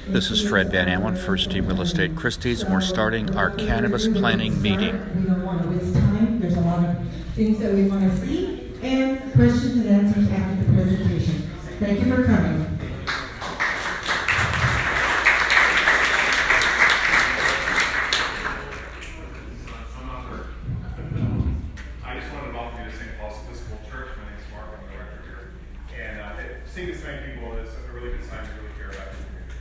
This is Fred Van Allen, First Team Real Estate Christie's, and we're starting our cannabis planning meeting. We don't want to waste time. There's a lot of things that we want to see, and questions and answers after the presentation. Thank you for coming. Seeing this many people is a really good sign we really care about this community.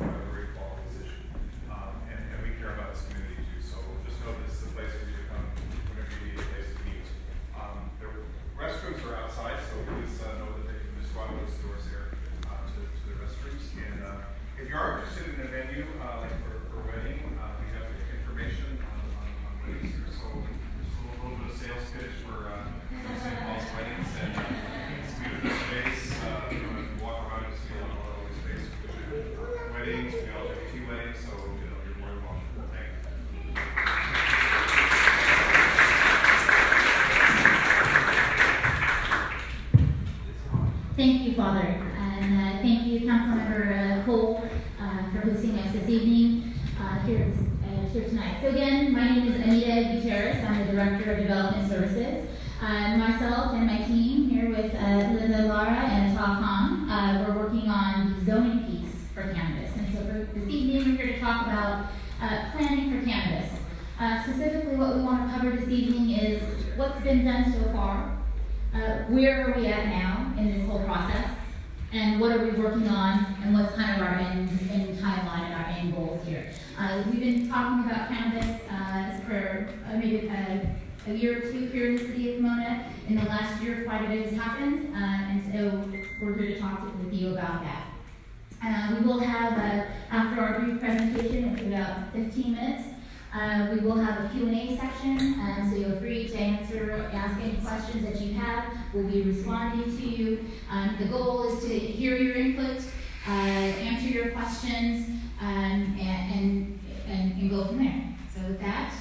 We're a very quality position, and we care about this community too. So just know this is a place for you to come whenever you need a place to meet. The restrooms are outside, so please know that they can just go out those doors there to the restrooms. And if you are interested in a venue like for a wedding, we have information on weddings here. So just a little bit of sales pitch for St. Paul's weddings and it's beautiful space. Weddings, we all do two weddings, so you're more than welcome. Thank you, Father, and thank you, Councilmember Cole, for hosting us this evening here tonight. So again, my name is Anita Gutierrez. I'm the Director of Development Services. Myself and my team here with Linda Lara and Atal Khan, we're working on the zoning piece for cannabis. And so for this evening, we're here to talk about planning for cannabis. Specifically, what we want to cover this evening is what's been done so far, where are we at now in this whole process, and what are we working on, and what's kind of our end timeline and our end goals here. We've been talking about cannabis for maybe a year or two here in the city of Pomona. In the last year, quite a bit has happened, and so we're here to talk with you about that. We will have, after our brief presentation, it's about 15 minutes, we will have a Q&A section, so you're free to ask any questions that you have. We'll be responding to you. The goal is to hear your input, answer your questions, and go from there. So with that,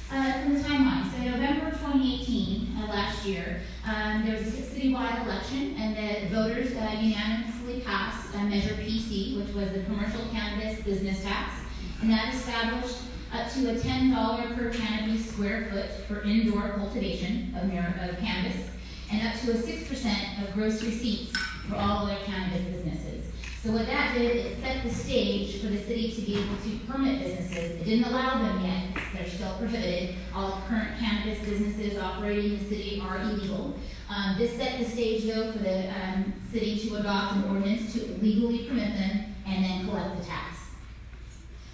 from the timeline, so November 2018, last year, there was a citywide election, and the voters unanimously passed Measure PC, which was the commercial cannabis business tax, and that established up to a $10 per cannabis square foot for indoor cultivation of cannabis, and up to a 6% of gross receipts for all other cannabis businesses. So what that did, it set the stage for the city to be able to permit businesses. It didn't allow them yet, they're still prohibited. All current cannabis businesses operating in the city are illegal. This set the stage though for the city to adopt an ordinance to legally permit them and then collect the tax.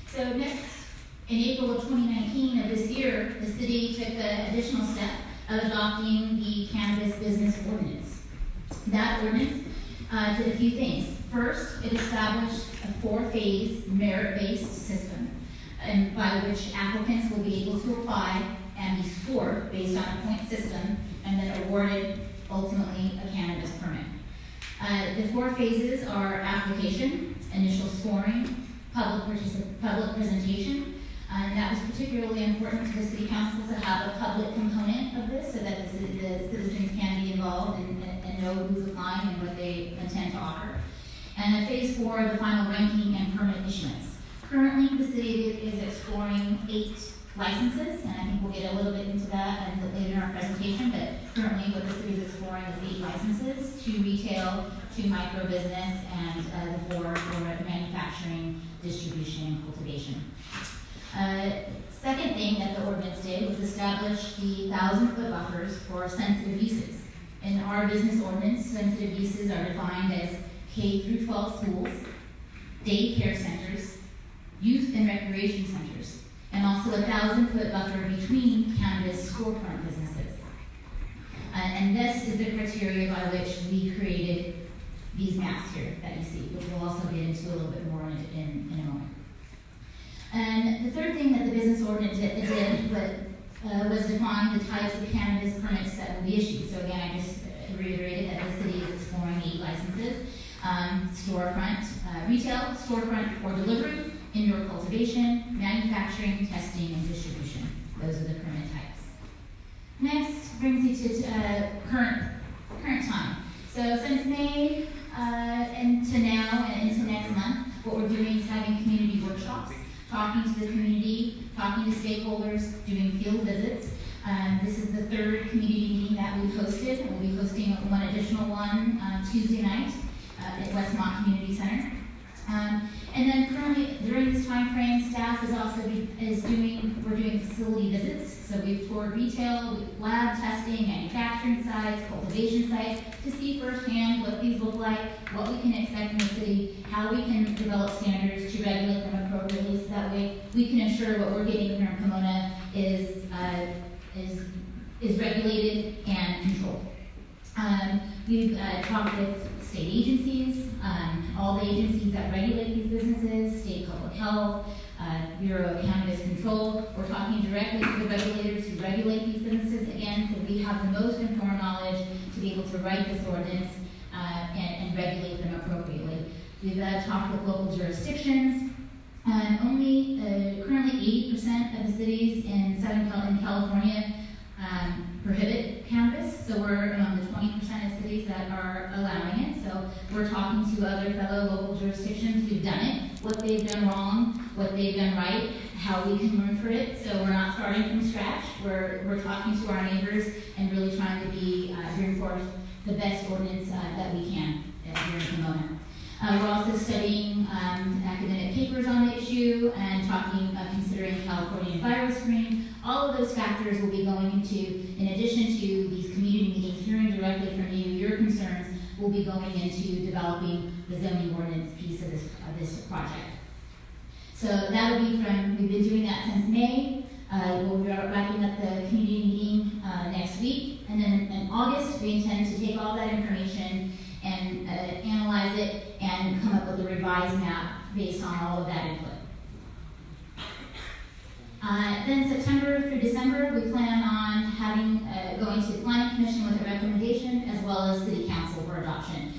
So next, in April of 2019 of this year, the city took the additional step of adopting the cannabis business ordinance. That ordinance did a few things. First, it established a 4-phase merit-based system, and by which applicants will be able to apply and be scored based on a point system, and then awarded ultimately a cannabis permit. The 4 phases are application, initial scoring, public presentation, and that was particularly important to the City Council to have a public component of this so that the citizens can be involved and know who's applying and what they intend to offer. And phase 4, the final ranking and permit issuance. Currently, the city is exploring 8 licenses, and I think we'll get a little bit into that later in our presentation, but currently what the city is exploring is 8 licenses, 2 retail, 2 micro business, and the 4 for manufacturing, distribution, and cultivation. Second thing that the ordinance did was establish the 1,000-foot buffers for sensitive uses. In our business ordinance, sensitive uses are defined as K through 12 schools, daycare centers, youth and recreation centers, and also a 1,000-foot buffer between cannabis storefront businesses. And this is the criteria by which we created these maps here that you see, which we'll also get into a little bit more in a moment. And the third thing that the business ordinance did was define the types of cannabis permits that will be issued. So again, I just reiterated that the city is exploring 8 licenses. Storefront, retail, storefront or delivery, indoor cultivation, manufacturing, testing, and distribution. Those are the permit types. Next brings you to current time. So since May and to now, and talking to the community, talking to stakeholders, doing field visits. This is the third community meeting that we've hosted. We'll be hosting one additional one Tuesday night at Westmont Community Center. And then currently, during this time frame, staff is also we're doing facility visits. So we've toured retail, lab testing, manufacturing sites, cultivation sites, to see firsthand what these look like, what we can expect in the city, how we can develop standards to regulate them appropriately, so that way we can ensure what we're getting here in Pomona is regulated and controlled. We've talked with state agencies, all the agencies that regulate these businesses, state public health, Bureau of Cannabis Control. We're talking directly to the regulators who regulate these businesses, again, so we have the most informed knowledge to be able to write this ordinance and regulate them appropriately. We've talked with local jurisdictions. Only currently 80% of the cities in California prohibit cannabis, so we're among the 20% of cities that are allowing it. So we're talking to other fellow local jurisdictions who've done it, what they've done wrong, what they've done right, how we can learn from it. So we're not starting from scratch. We're talking to our neighbors and really trying to bring forth the best ordinance that we can here in Pomona. We're also studying academic papers on the issue and considering California EnviroScreen. All of those factors will be going into, in addition to these community meetings, hearing directly from you, your concerns, will be going into developing the zoning ordinance piece of this project. So that'll be we've been doing that since May. We'll be wrapping up the community meeting next week. And then in August, we intend to take all that information and analyze it and come up with a revised map based on all of that input. Then September through December, we plan on going to the Planning Commission with a recommendation, as well as City Council for adoption.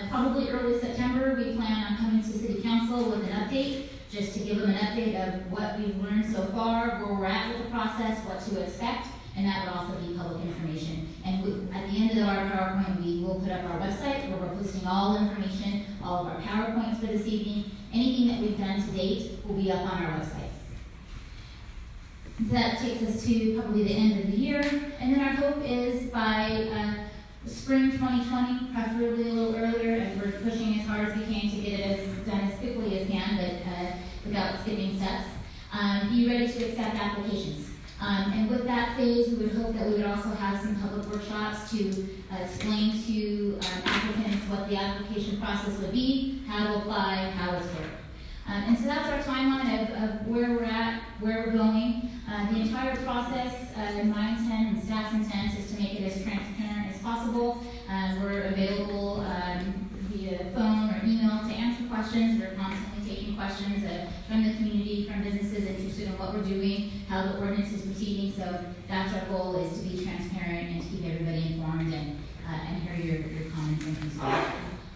Probably early September, we plan on coming to City Council with an update, just to give them an update of what we've learned so far, where we're at with the process, what to expect, and that would also be public information. And at the end of our PowerPoint, we will put up our website where we're posting all the information, all of our PowerPoints for this evening. Anything that we've done to date will be up on our website. So that takes us to probably the end of the year. And then our hope is by spring 2020, preferably a little earlier, and we're pushing as hard as we can to get it done as quickly as can, but without skipping steps. Be ready to accept applications. And with that phase, we would hope that we would also have some public workshops to explain to applicants what the application process would be, how to apply, how it's worked. And so that's our timeline of where we're at, where we're going. The entire process, my intent and staff's intent is to make it as transparent as possible. We're available via phone or email to answer questions. We're constantly taking questions from the community, from businesses interested in what we're doing, how the ordinance is proceeding. So that's our goal, is to be transparent and to keep everybody informed and hear your comments and concerns.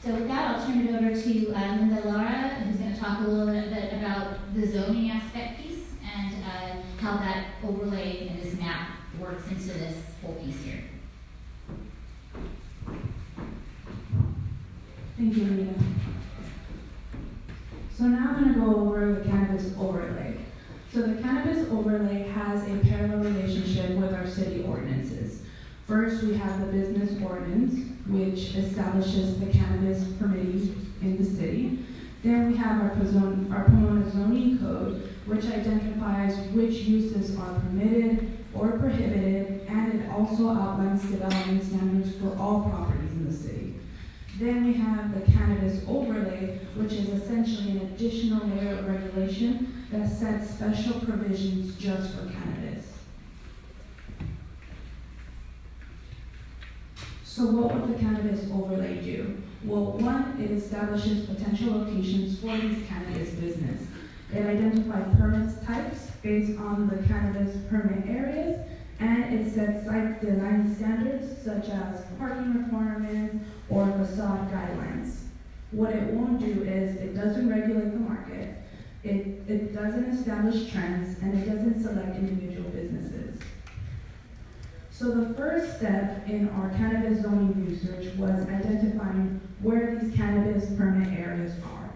So with that, I'll turn it over to Linda Lara, who's going to talk a little bit about the zoning aspect piece and how that overlay and this map works into this whole piece here. Thank you, Rita. So now I'm going to go over the cannabis overlay. So the cannabis overlay has a parallel relationship with our city ordinances. First, we have the business ordinance, which establishes the cannabis permitting in the city. Then we have our Pomona zoning code, which identifies which uses are permitted or prohibited, and it also outlines development standards for all properties in the city. Then we have the cannabis overlay, which is essentially an additional layer of regulation that sets special provisions just for cannabis. So what would the cannabis overlay do? Well, one, it establishes potential locations for these cannabis business. It identifies permits types based on the cannabis permit areas, and it sets site design standards such as parking requirements or facade guidelines. What it won't do is it doesn't regulate the market, it doesn't establish trends, and it doesn't select individual businesses. So the first step in our cannabis zoning research was identifying where these cannabis permit areas are.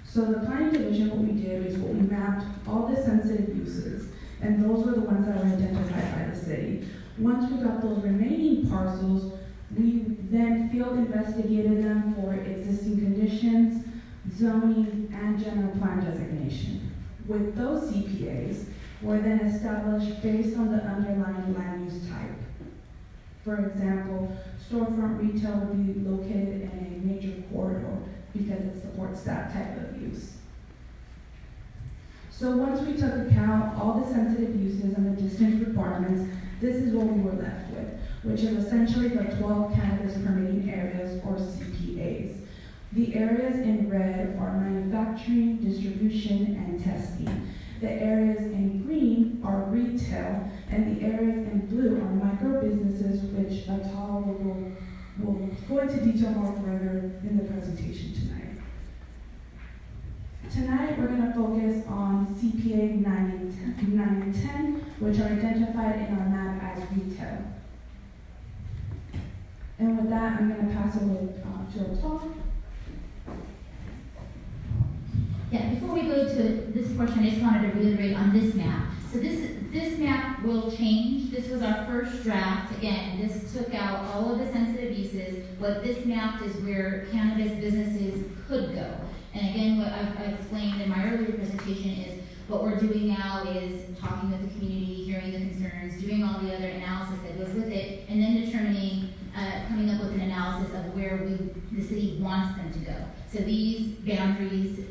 So the planning division, what we did is we mapped mapped all the sensitive uses, and those were the ones that were identified by the city. Once we got those remaining parcels, we then field investigated them for existing conditions, zoning, and general plan designation. With those CPAs, were then established based on the underlying land use type. For example, storefront retail would be located in a major corridor because it supports that type of use. So once we took account all the sensitive uses and the distance requirements, this is what we were left with, which is essentially the 12 cannabis permitting areas, or CPAs. The areas in red are manufacturing, distribution, and testing. The areas in green are retail, and the areas in blue are micro businesses, which Atal will go into detail more further in the presentation tonight. Tonight, we're going to focus on CPA 9 and 10, which are identified in our map as retail. And with that, I'm going to pass it over to Atal. Yeah, before we go to this portion, I just wanted to reiterate on this map. So this map will change. This was our first draft. Again, this took out all of the sensitive uses. What this mapped is where cannabis businesses could go. And again, what I've explained in my earlier presentation is what we're doing now is talking with the community, hearing the concerns, doing all the other analysis that goes with it, and then determining, coming up with an analysis of where the city wants them to go. So these boundaries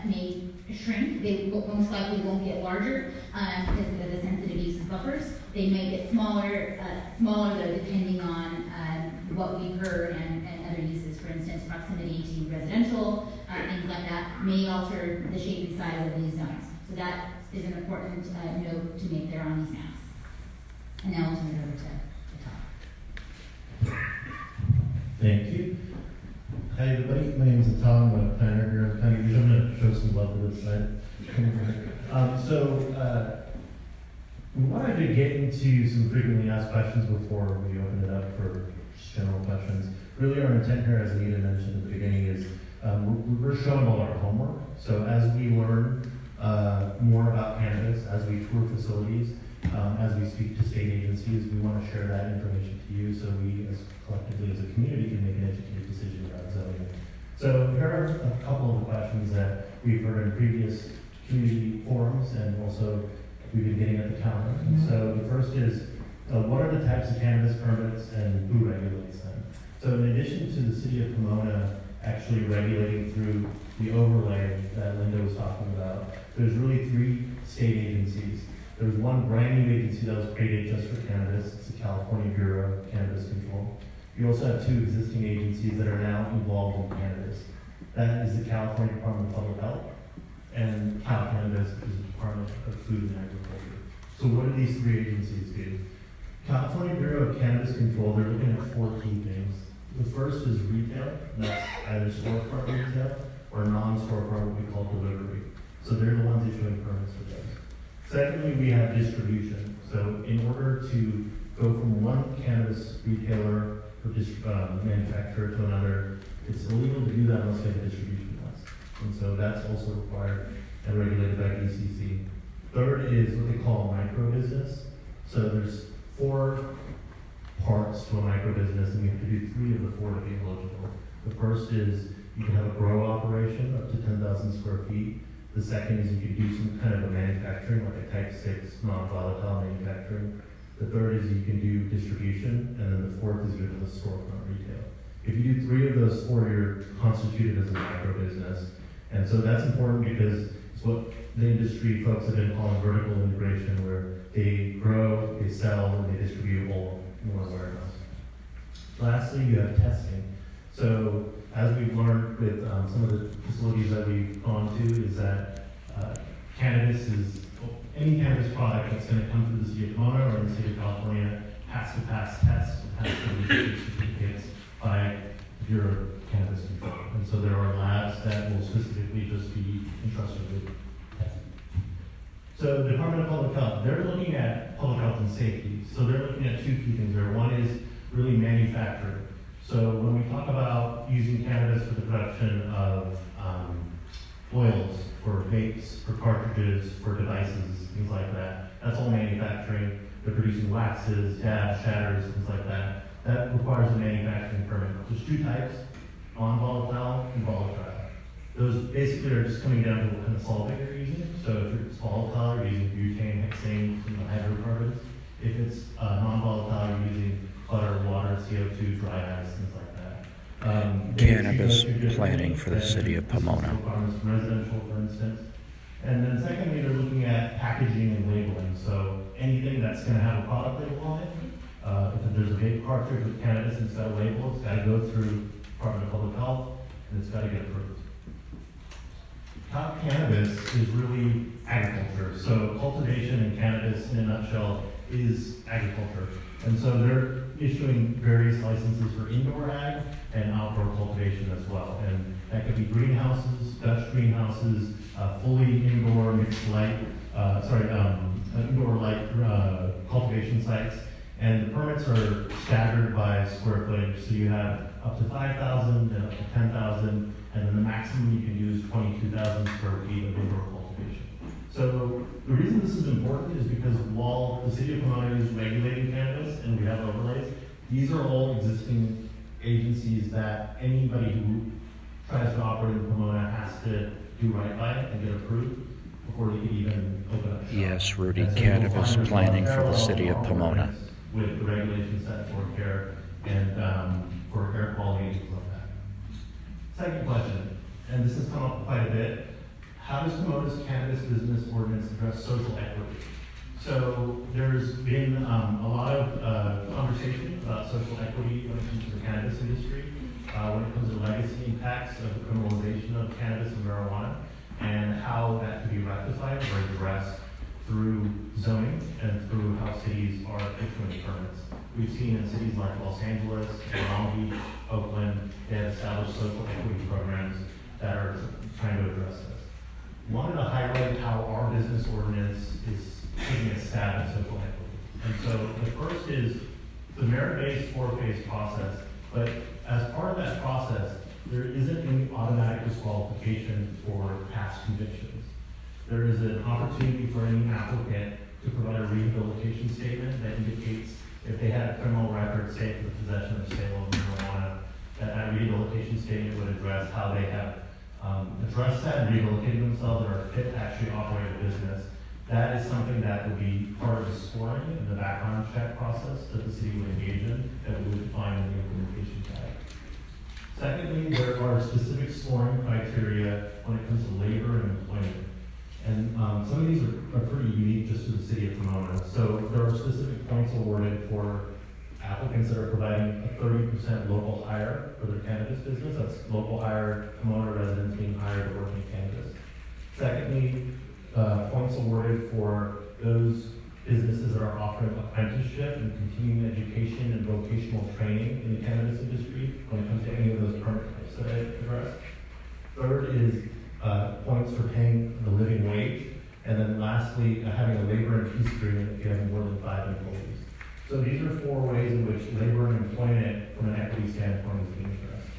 may shrink. They most likely won't get larger because of the sensitive use buffers. They may get smaller though, depending on what we've heard and other uses. For instance, proximity to residential, things like that may alter the shape and size of these zones. So that is an important note to make there on these maps. And now I'll turn it over to Tom. Thank you. Hi everybody, my name is Atal. I'm a planner here in County. I'm going to show some love to this side. We wanted to get into some frequently asked questions before we open it up for just general questions. Really our intent here, as Anita mentioned at the beginning, is we're showing all our homework. So as we learn more about cannabis, as we tour facilities, as we speak to state agencies, we want to share that information to you so we, as collectively as a community, can make an educated decision about zoning. So here are a couple of the questions that we've heard in previous community forums, and also we've been getting at the counter. And so the first is, what are the types of cannabis permits and who regulates them? So in addition to the city of Pomona actually regulating through the overlay that Linda was talking about, there's really 3 state agencies. There's one brand new agency that was created just for cannabis. It's the California Bureau of Cannabis Control. You also have 2 existing agencies that are now involved in cannabis. That is the California Department of Public Health and Cal Cannabis, which is the Department of Food and Agriculture. So what do these 3 agencies do? California Bureau of Cannabis Control, they're looking at 4 key things. The first is retail, and that's either storefront retail or non-storefront, what we call delivery. So they're the ones issuing permits for those. Secondly, we have distribution. So in order to go from one cannabis retailer or manufacturer to another, it's illegal to do that unless you have a distribution list. And so that's also required and regulated by DCC. Third is what they call a micro business. So there's 4 parts to a micro business, and you have to do 3 of the 4 to be eligible. The first is you can have a grow operation up to 10,000 square feet. The second is you could do some kind of a manufacturing, like a type 6 non-volatile manufacturing. The third is you can do distribution, and then the fourth is you're the storefront retail. If you do 3 of those 4, you're constituted as a micro business. And so that's important because it's what the industry folks have been calling vertical integration, where they grow, they sell, and they distribute all in one warehouse. Lastly, you have testing. So as we've learned with some of the facilities that we've gone to, is that cannabis is, any cannabis product that's going to come through the city of Pomona or in the city of California has to pass tests, and has to be certificates by Bureau of Cannabis Control. And so there are labs that will specifically just be entrusted with testing. So the Department of Public Health, they're looking at public health and safety. So they're looking at 2 key things there. One is really manufacturing. So when we talk about using cannabis for the production of oils, for vapes, for cartridges, for devices, things like that. That's all manufacturing. They're producing waxes, dabs, shatters, things like that. That requires a manufacturing permit. There's two types, non-volatile and volatile. Those basically are just coming down to what kind of solvent you're using. So if it's volatile, you're using butane, hexane, some hydrocarbons. If it's non-volatile, you're using butter, water, CO2, dry ice, things like that. Cannabis planning for the city of Pomona. Residential, for instance. And then secondly, they're looking at packaging and labeling. So anything that's going to have a product label on it, if there's a vape cartridge with cannabis and it's got a label, it's got to go through Department of Public Health and it's got to get approved. Cannabis is really agriculture. So cultivation and cannabis in a nutshell is agriculture. And so they're issuing various licenses for indoor ag and outdoor cultivation as well. And that could be greenhouses, Dutch greenhouses, fully indoor mixed light, indoor light cultivation sites. And the permits are staggered by square footage. So you have up to 5,000 and up to 10,000, and then the maximum you can use 22,000 square feet of indoor cultivation. So the reason this is important is because while the city of Pomona is regulating cannabis and we have overlays, these are all existing agencies that anybody who tries to operate in Pomona has to do right by it and get approved before they can even open up shop. Yes, Rudy, And so cannabis you'll find planning there's for the parallel city of Pomona. operations with the regulations set for care and for air quality and things like that. Second question, and this has come up quite a bit. How does Pomona's cannabis business ordinance address social equity? So there's been a lot of conversation about social equity when it comes to the cannabis industry, when it comes to legacy impacts of the criminalization of cannabis and marijuana, and how that can be rectified or addressed through zoning and through how cities are issuing permits. We've seen in cities like Los Angeles, Long Beach, Oakland, they have established social equity programs that are trying to address this. Wanted to highlight how our business ordinance is taking a stab at social equity. And so the first is the merit-based four-phase process, but as part of that process, there isn't any automatic disqualification for past convictions. There is an opportunity for any applicant to provide a rehabilitation statement that indicates if they had a criminal record, say for the possession or sale of marijuana, that rehabilitation statement would address how they have addressed that and rehabilitated themselves and are fit to actually operate a business. That is something that would be part of the scoring and the background check process that the city would engage in, that we would define in the implementation guide. Secondly, there are specific scoring criteria when it comes to labor and employment. And some of these are pretty unique just to the city of Pomona. So there are specific points awarded for applicants that are providing a 30% local hire for their cannabis business. That's local hire, Pomona residents being hired to work in cannabis. Secondly, points awarded for those businesses that are offering apprenticeship and continuing education and vocational training in the cannabis industry when it comes to any of those permit types that I addressed. Third is points for paying the living wage. And then lastly, having a labor and peace agreement if you have more than 5 employees. So these are 4 ways in which labor and employment from an equity standpoint is being addressed.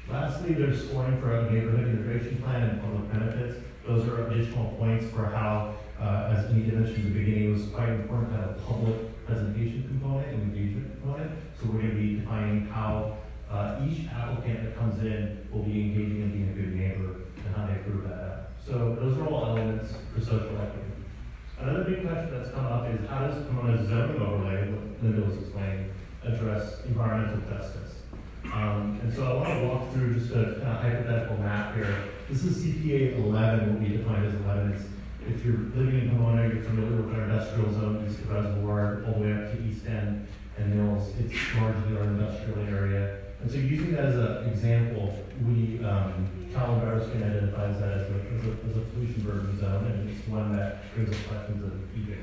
Lastly, there's scoring for a neighborhood integration plan and public benefits. Those are additional points for how, as Anita mentioned in the beginning, it was quite important to have a public presentation component and engagement component. So we're going to be defining how each applicant that comes in will be engaging and being a good neighbor and how they prove that out. So those are all elements for social equity. Another big question that's come up is how does Pomona's zoning overlay, what Linda was explaining, address environmental justice? And so I want to walk through just a kind of hypothetical map here. This is CPA 11, what we define as 11 is if you're living in Pomona, you're familiar with our industrial zone, East of Reservoir, all the way up to East End and Mills. It's largely our industrial area. And so using that as an example, we, Cal Embarrassment identifies that as a pollution burden zone, and it's one that brings up questions of EJ.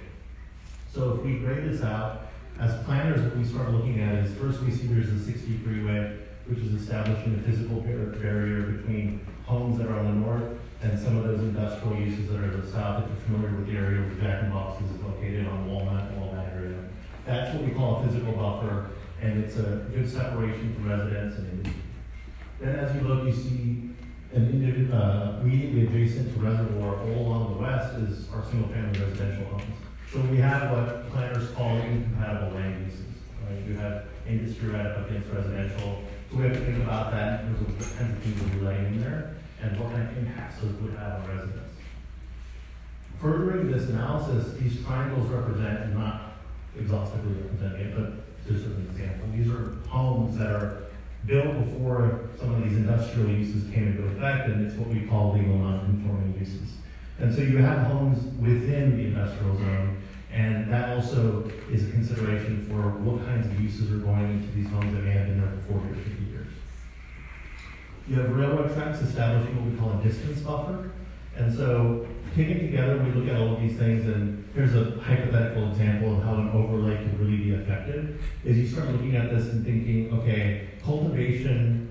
So if we grade this out, as planners, what we start looking at is first we see there's a 60 freeway, which is establishing a physical barrier between homes that are on the north and some of those industrial uses that are to the south. If you're familiar with the area where Jack and Box is located on Walnut area. That's what we call a physical buffer, and it's a good separation from residents and industry. Then as you look, you see an immediately adjacent to Reservoir, all along the west, is our single-family residential homes. So we have what planners call incompatible land uses. Right? You have industry right up against residential. So we have to think about that in terms of what kinds of things that we're laying in there and what kind of impacts those would have on residents. Furthering this analysis, these triangles represent, and not exhaustively representing it, but just as an example, these are homes that are built before some of these industrial uses came into effect, and it's what we call legal non-conforming uses. And so you have homes within the industrial zone, and that also is a consideration for what kinds of uses are going into these homes that may have been there for 40 or 50 years. You have railroad tracks establishing what we call a distance buffer. And so taken together, we look at all of these things, and here's a hypothetical example of how an overlay could really be effective, is you start looking at this and thinking, okay, cultivation,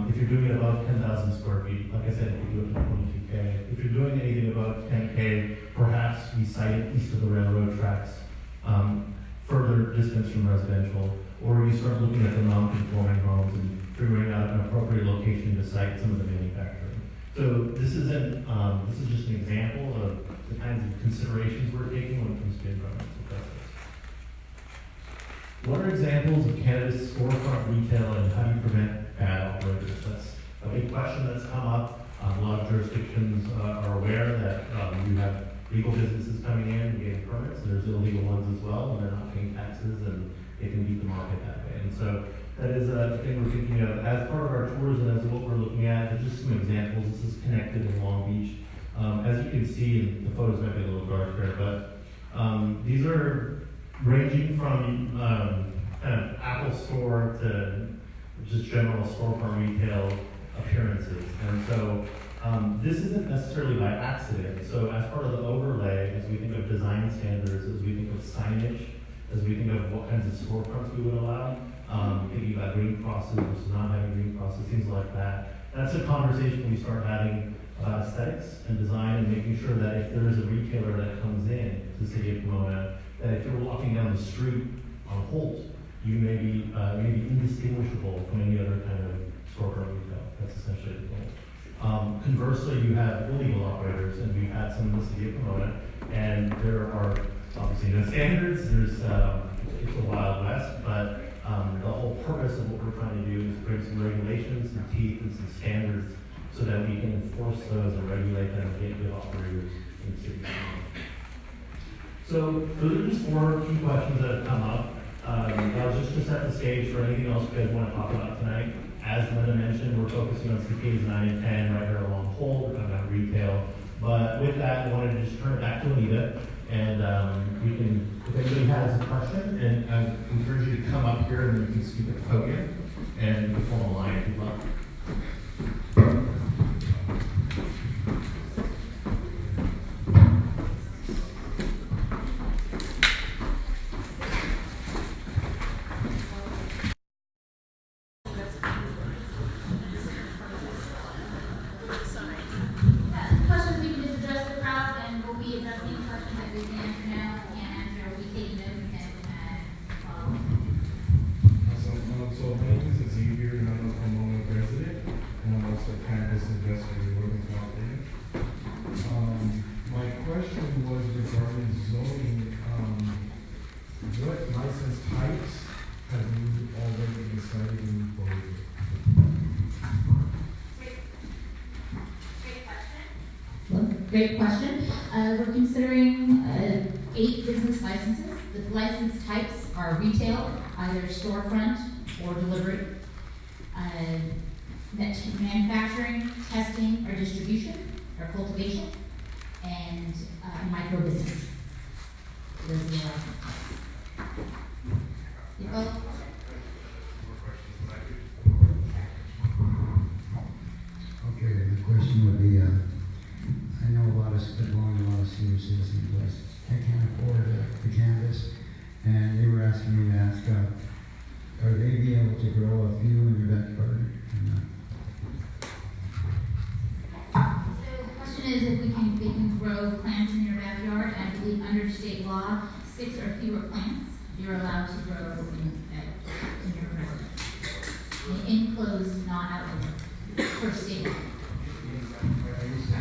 if you're doing it above 10,000 square feet, like I said, if you do it to 22K. If you're doing anything above 10K, perhaps we site it east of the railroad tracks, further distance from residential, or you start looking at the non-conforming homes and figuring out an appropriate location to site some of the manufacturing. So this is just an example of the kinds of considerations we're taking when it comes to environmental justice. What are examples of cannabis storefront retail, and how do you prevent bad operators? That's a big question that's come up. A lot of jurisdictions are aware that you have legal businesses coming in and getting permits, and there's illegal ones as well, and they're not paying taxes, and they can beat the market that way. And so that is a thing we're thinking of as part of our tours and as what we're looking at. There's just some examples. This is connected in Long Beach. As you can see, and the photos might be a little dark here, but these are ranging from kind of Apple Store to just general storefront retail appearances. And so this isn't necessarily by accident. So as part of the overlay, as we think of design standards, as we think of signage, as we think of what kinds of storefronts we would allow, thinking about green crosses versus not having green crosses, things like that. That's a conversation we start having about aesthetics and design, and making sure that if there is a retailer that comes in to the city of Pomona, that if you're walking down the street on Holt, you may be indistinguishable from any other kind of storefront retail. That's essentially the goal. Conversely, you have illegal operators, and we've had some in the city of Pomona, and there are obviously no standards. It's a Wild West, but the whole purpose of what we're trying to do is bring some regulations, some teeth, and some standards so that we can enforce those and regulate them and get good operators in the city. So those are just 4 key questions that have come up. I was just to set the stage for anything else you guys want to talk about tonight. As Linda mentioned, we're focusing on CPAs 9 and 10 right here along Holt. We're talking about retail. But with that, I wanted to just turn it back to Anita. And we can, if anybody has a question, and I encourage you to come up here and then you can speak at the podium and you can form a line if you'd like. Questions, we can just address the crowd, and we'll be addressing questions that we can answer now, can't answer, we take notes and follow. So my name is Xavier, and I'm a Pomona resident, and I'm also a cannabis investor in Northern California. My question was regarding zoning. What license types have you already decided to move forward with? Great question. We're considering 8 business licenses. The license types are retail, either storefront or delivery, manufacturing, testing or distribution, or cultivation, and micro business. Those are the license types. You follow? Okay, the question would be, I know a lot of, been going to a lot of senior citizens places. They can't afford the cannabis, and they were asking me to ask, are they be able to grow a few in their backyard or not? So the question is if they can grow plants in your backyard. I believe under state law, 6 or fewer plants you're allowed to grow in your residence. Enclosed, not outdoor, per state law. I used to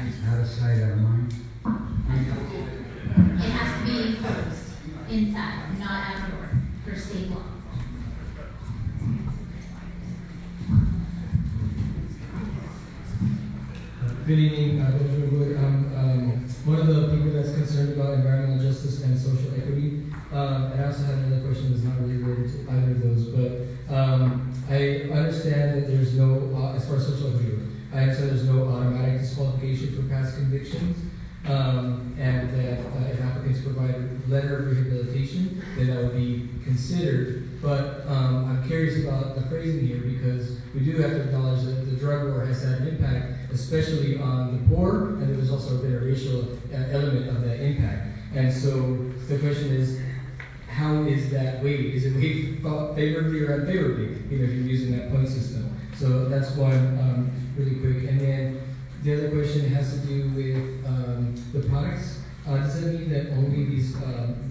outside of mine? It has to be enclosed inside, not outdoor, for state law. Good evening, Benjamin Wood. I'm one of the people that's concerned about environmental justice and social equity. And I also have another question that's not really related to either of those, but I understand that there's no, as far as social equity, I understand there's no automatic disqualification for past convictions, and that if applicants provide a letter of rehabilitation, then that would be considered. But I'm curious about the phrasing here, because we do have to acknowledge that the drug war has had an impact, especially on the poor, and there's also been a racial element of that impact. And so the question is, how is that weighted? Is it weighted favorably or unfavorably, if you're using that point system? So that's one really quick. And then the other question has to do with the products. Does that mean that only these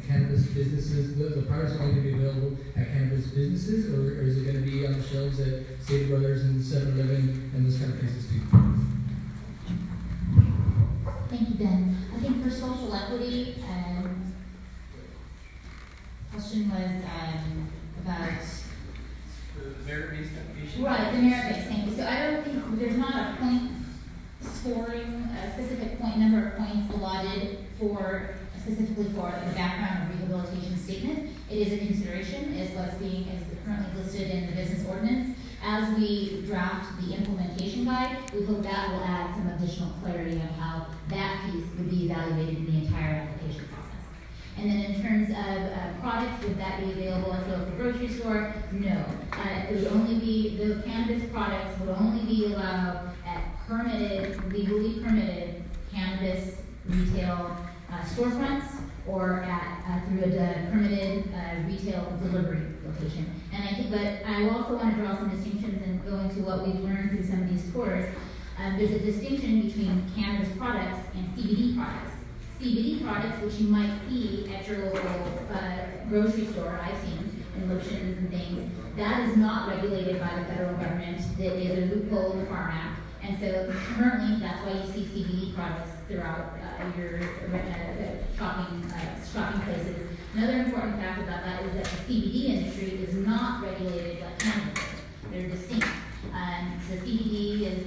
cannabis businesses, the products are only going to be available at cannabis businesses, or is it going to be on the shelves at State Brothers and 7-Eleven and those kind of places too? Thank you, Ben. I think for social equity, question was about The merit-based application? right, the merit-based, thank you. So I don't think there's not a point scoring, a specific point number of points allotted for specifically for the background or rehabilitation statement. It is a consideration, is what's being is currently listed in the business ordinance. As we draft the implementation guide, we hope that will add some additional clarity on how that piece would be evaluated in the entire application process. And then in terms of products, would that be available at the local grocery store? No. It would only be, the cannabis products would only be allowed at permitted, legally permitted cannabis retail storefronts or at through a permitted retail delivery location. And I think, but I also want to draw some distinctions and go into what we've learned through some of these tours. There's a distinction between cannabis products and CBD products. CBD products, which you might see at your local grocery store, I've seen, and lotions and things, that is not regulated by the federal government. That is a loophole in the Farm Act. And so currently, that's why you see CBD products throughout your shopping places. Another important fact about that is that the CBD industry is not regulated like cannabis. They're distinct. So CBD is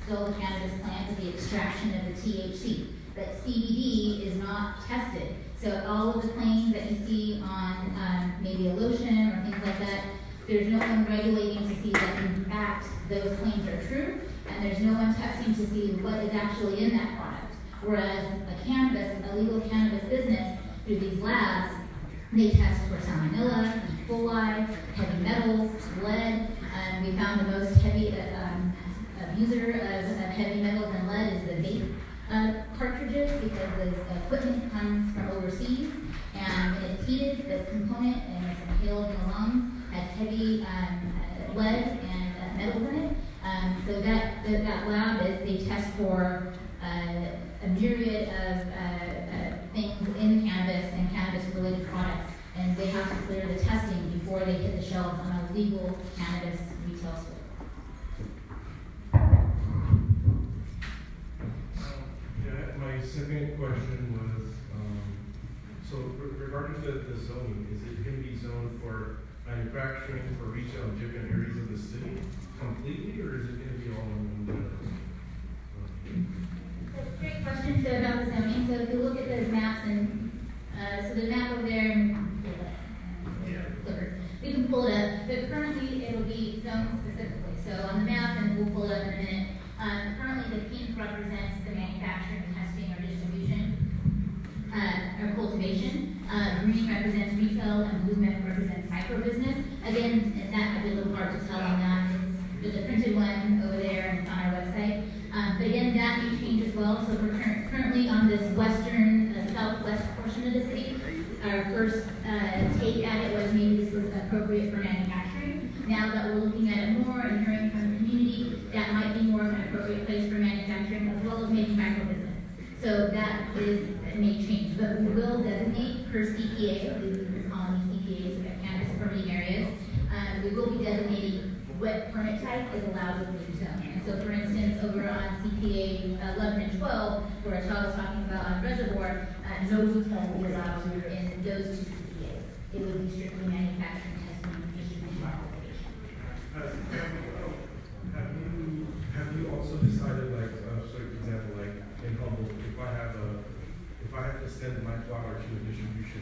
still the cannabis plant with the extraction of the THC. But CBD is not tested. So all of the claims that you see on maybe a lotion or things like that, there's no one regulating to see that in fact those claims are true, and there's no one testing to see what is actually in that product. Whereas a legal cannabis business, through these labs, they test for salmonella, E. coli, heavy metals, lead. We found the most heavy abuser of heavy metals and lead is the vape cartridges, because the equipment comes from overseas and when it's heated, this component and it's inhaled in the lungs has heavy lead and metals in it. So that lab they test for a myriad of things in cannabis and cannabis-related products, and they have to clear the testing before they hit the shelves on a legal cannabis retail store. My second question was, so regarding the zoning, is it going to be zoned for manufacturing, for retail in different areas of the city completely, or is it going to be all in one? Great question. So about the zoning. So if you look at those maps, and so the map over there, we can pull it up. But currently, it'll be zoned specifically. So on the map, and we'll pull it up in a minute. Currently, the pink represents the manufacturing, testing, or distribution, or cultivation. Green represents retail, and blue represents micro-business. Again, and that might be a little hard to tell on that. There's a printed one over there and it's on our website. But again, that may change as well. So we're currently on this western, southwest portion of the city. Our first take at it was maybe this was appropriate for manufacturing. Now that we're looking at it more and hearing from the community, that might be more of an appropriate place for manufacturing as well as maybe micro-business. So that may change, but we will designate per CPA, we're calling these CPAs cannabis permitting areas. We will be designating what permit type is allowed within the zone. And so, for instance, over on CPA 11 and 12, where Charles was talking about on Reservoir, no retail would be allowed in those two CPAs. It would be strictly manufacturing, testing, and distribution application. Have you also decided, like, for example, like in Humboldt, if I have to send my flower to a distribution,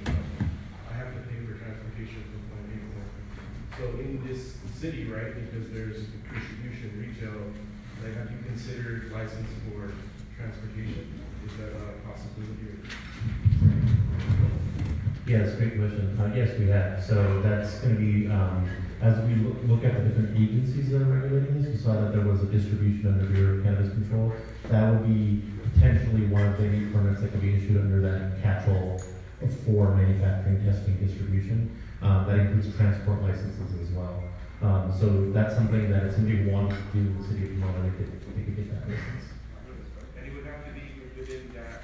I have to pay for transportation from point A to point B. So in this city, right, because there's distribution, retail, like, have you considered license for transportation? Is that a possibility? Yeah, that's a great question. Yes, we have. So that's going to be, as we look at the different agencies that are regulating this, we saw that there was a distribution under Bureau of Cannabis Control. That would be potentially one of the eight permits that could be issued under that catch-all for manufacturing, testing, distribution. That includes transport licenses as well. So that's something that if somebody wanted to do in the city of Pomona, they could get that license. And it would have to be within that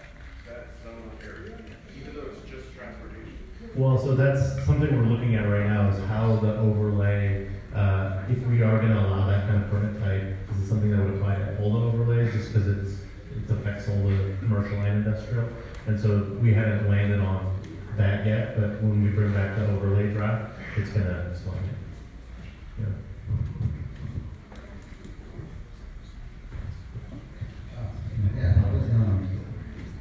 zone area, even though it's just transportation. Well, so that's something we're looking at right now is how the overlay, if we are going to allow that kind of permit type, is it something that would apply to all the overlays just because it affects all the commercial and industrial? And so we haven't landed on that yet, but when we bring back the overlay draft, it's going to explain it. Yeah. Yeah, I was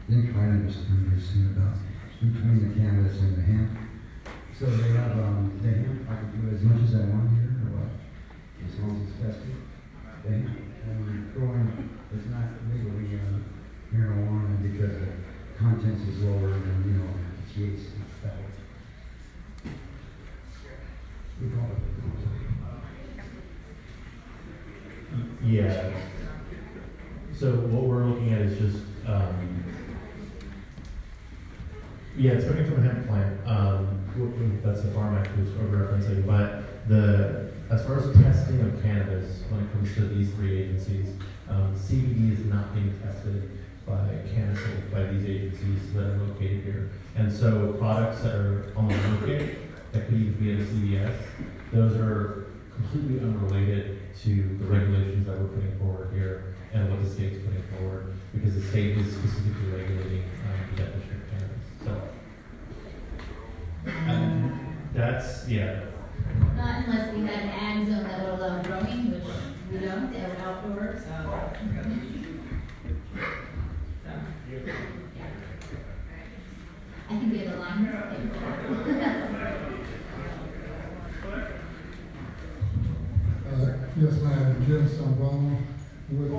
didn't quite understand about between the cannabis and the hemp. So they have the hemp. I can do as much as I want here, or what? As long as it's tested. The hemp growing is not legally marijuana because the contents is lower than THC stuff. We call it. Yeah. So what we're looking at is just, it's coming from a hemp plant. That's the Farm Act was referencing. But as far as testing of cannabis, when it comes to these three agencies, CBD is not being tested by these agencies that are located here. And so products that are on the market that could even be in CVS, those are completely unrelated to the regulations that we're putting forward here and what the state's putting forward, because the state is specifically regulating the definition of cannabis. So that's, Not unless we had an ag zone that would allow growing, which we don't, they have outdoors, so. I think we have a line. Yes, ma'am. Jim Sambano with the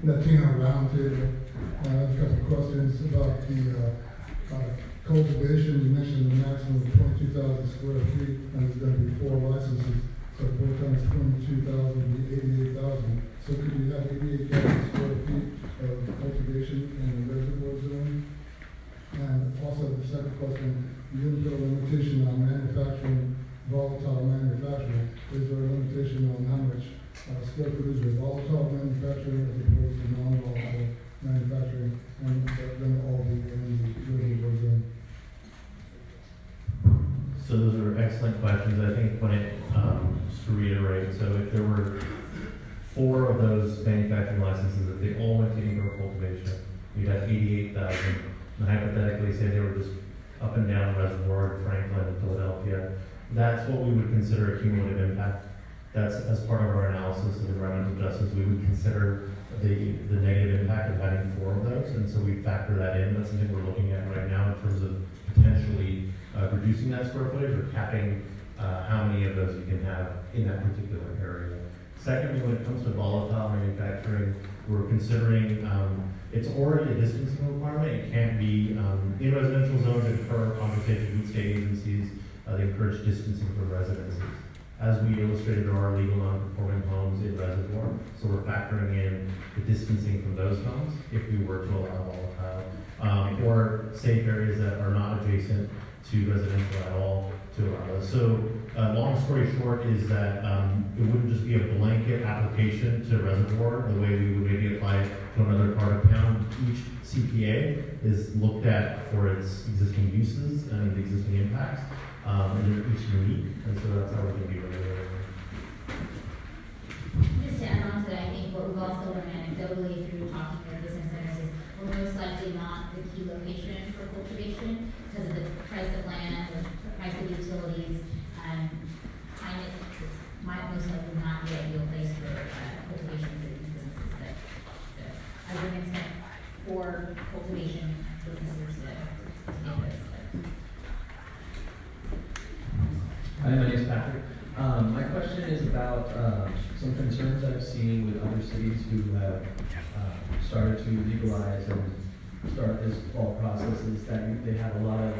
Latino Roundtable. I've got some questions about the cultivation. You mentioned the maximum of 22,000 square feet, and there's going to be 4 licenses. So 4 times 22,000 would be 88,000. So could you have 88,000 square feet of cultivation in the reservoir zone? And also the second question, you didn't put a limitation on manufacturing, volatile manufacturing. Is there a limitation on how much square footage of volatile manufacturing as opposed to non-volatile manufacturing? And that's going to all be in the reservoir zone. So those are excellent questions. I think when it, just to reiterate, so if there were 4 of those manufacturing licenses, if they all went to indoor cultivation, you'd have 88,000. And hypothetically, say they were just up and down Reservoir in Franklin and Philadelphia, that's what we would consider a cumulative impact. That's as part of our analysis of environmental justice, we would consider the negative impact of having 4 of those, and so we factor that in. That's something we're looking at right now in terms of potentially reducing that square footage or capping how many of those you can have in that particular area. Secondly, when it comes to volatile manufacturing, we're considering it's already a distancing requirement. It can't be in residential zones and per conversation with state agencies. They encourage distancing from residences. As we illustrated, there are legal non-conforming homes in Reservoir, so we're factoring in the distancing from those homes if we were to allow volatile, or safe areas that are not adjacent to residential at all to allow those. So long story short is that it wouldn't just be a blanket application to Reservoir the way we would maybe apply it to another part of town. Each CPA is looked at for its existing uses and the existing impacts, and they're each unique, and so that's how we're going to be regulating. anecdotally through talking with business owners is we're most likely not the key location for cultivation because of the price of land, the price of utilities. Climate might most likely not be an ideal place for cultivation for these businesses. But I would expect for cultivation businesses to get this. Hi, my name is Patrick. My question is about some concerns I've seen with other cities who have started to legalize and start this fall processes, that they have a lot of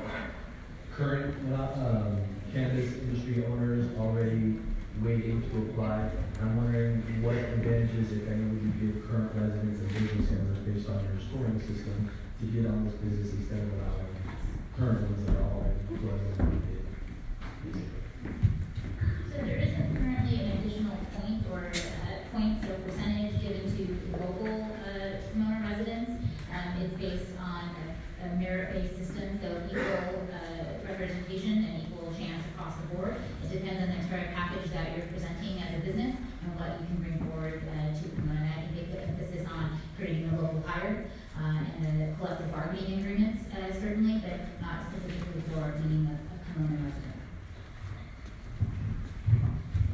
current cannabis industry owners already waiting to apply. I'm wondering what advantages, if any, would you give current residents and business owners based on your scoring system to get on this business instead of allowing current ones that are already going. So there isn't currently an additional point or points or percentage given to local Pomona residents. It's based on a merit-based system, so equal representation and equal chance across the board. It depends on the entire package that you're presenting as a business and what you can bring forward to Pomona. I think the emphasis on creating a local hire and the collective bargaining agreements certainly, but not specifically for meeting a Pomona resident.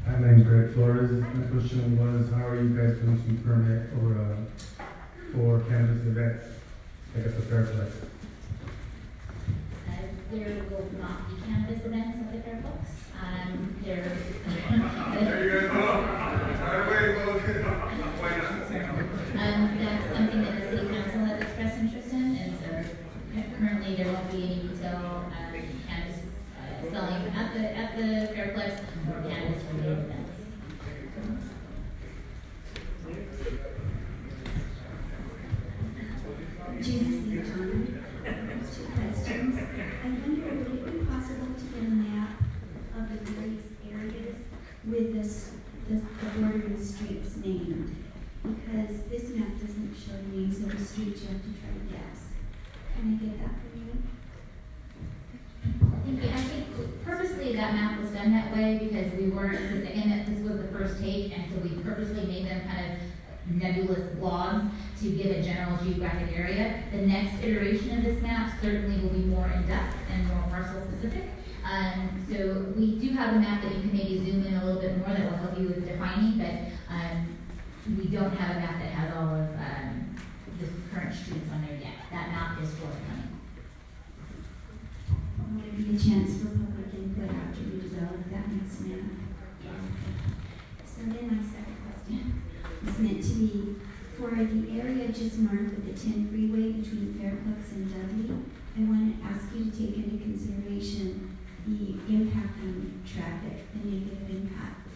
Hi, my name is Greg Flores. My question was, how are you guys going to permit or for cannabis events, like at the Fairplex? There will not be cannabis events at the Fairplex. There you go. Right away, that's something that the city council has expressed interest in, and so currently there won't be any retail cannabis selling at the Fairplex or cannabis related events. Jesus and John, there's 2 questions. I wonder, would it be possible to get a map of the various areas with the bordering streets named? Because this map doesn't show the names of the streets, you have to try to guess. Can I get that from you? I think purposely that map was done that way because we weren't, and that this was the first take, and so we purposely made them kind of nebulous blobs to give a general geographic area. The next iteration of this map certainly will be more in-depth and more parcel specific. So we do have a map that you can maybe zoom in a little bit more that will help you with defining, but we don't have a map that has all of the current streets on there yet. That map is forthcoming. Will there be a chance for public input after we develop that next map? So then my second question is meant to be for the area just north of the 10 freeway between Fairplex and Dudley. I want to ask you to take into consideration the impact on traffic, the negative impact,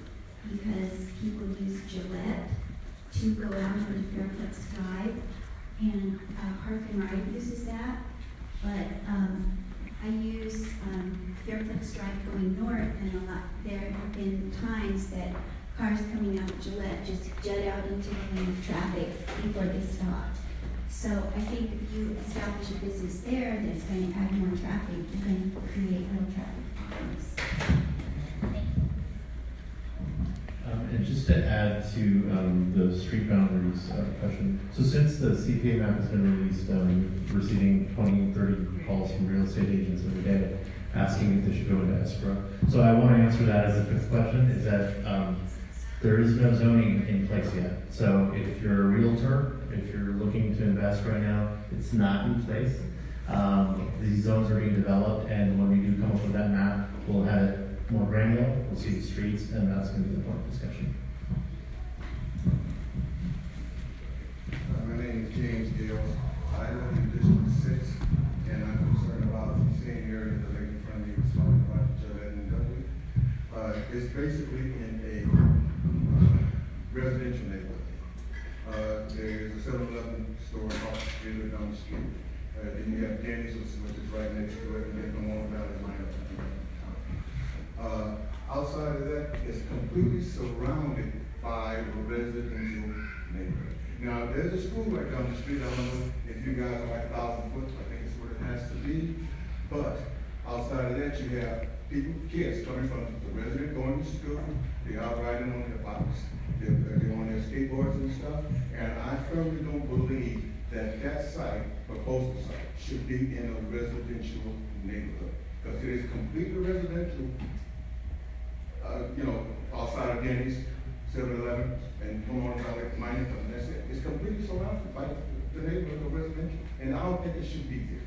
because people use Gillette to go out on the Fairplex Drive, and Park and Ride uses that, but I use Fairplex Drive going north, and there have been times that cars coming out of Gillette just jet out into the lane of traffic before they stop. So I think if you establish a business there that's going to add more traffic, you're going to create more traffic problems. And just to add to the street boundaries question, so since the CPA map has been released, receiving 20, 30 calls from real estate agents every day asking if they should go into escrow. So I want to answer that as a fifth question, is that there is no zoning in place yet. So if you're a realtor, if you're looking to invest right now, it's not in place. These zones are being developed, and when we do come up with that map, we'll have it more granular, we'll see the streets, and that's going to be the point of discussion. My name is James Gale. I live in District 6, and I'm concerned about the same area that lady in front of me was talking about, Gillette and Dudley. It's basically in a residential neighborhood. There's a 7-Eleven store across the street or down the street. Then you have Denny's, which is right next to it, and then Pomona Cannabis. Outside of that, it's completely surrounded by a residential neighborhood. Now, there's a school right down the street. I don't know if you guys are like 1,000 foot, I think it's what it has to be. But outside of that, you have kids coming from the resident going to school. They are riding on their bikes. they're on their skateboards and stuff. And I firmly don't believe that that site, proposal site, should be in a residential neighborhood. Because it is completely residential, outside of Denny's, 7-Eleven, and Pomona Cannabis, mining, and that's it. It's completely surrounded by the neighborhood of residential, and I don't think it should be there.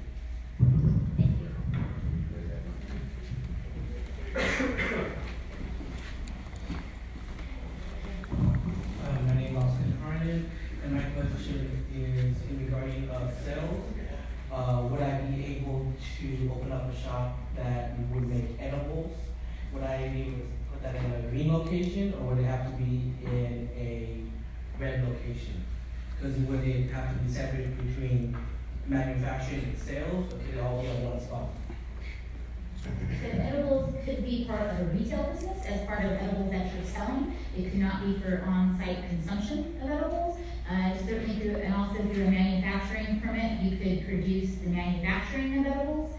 My name is Austin Harnan, and my question is in regarding sales. Would I be able to open up a shop that would make edibles? Would I be able to put that in a green location, or would it have to be in a red location? Because would it have to be separated between manufacturing and sales, or could it all be in one spot? So edibles could be part of a retail business as part of edibles that you're selling. It could not be for on-site consumption of edibles. Certainly through, and also through a manufacturing permit, you could produce the manufacturing of edibles,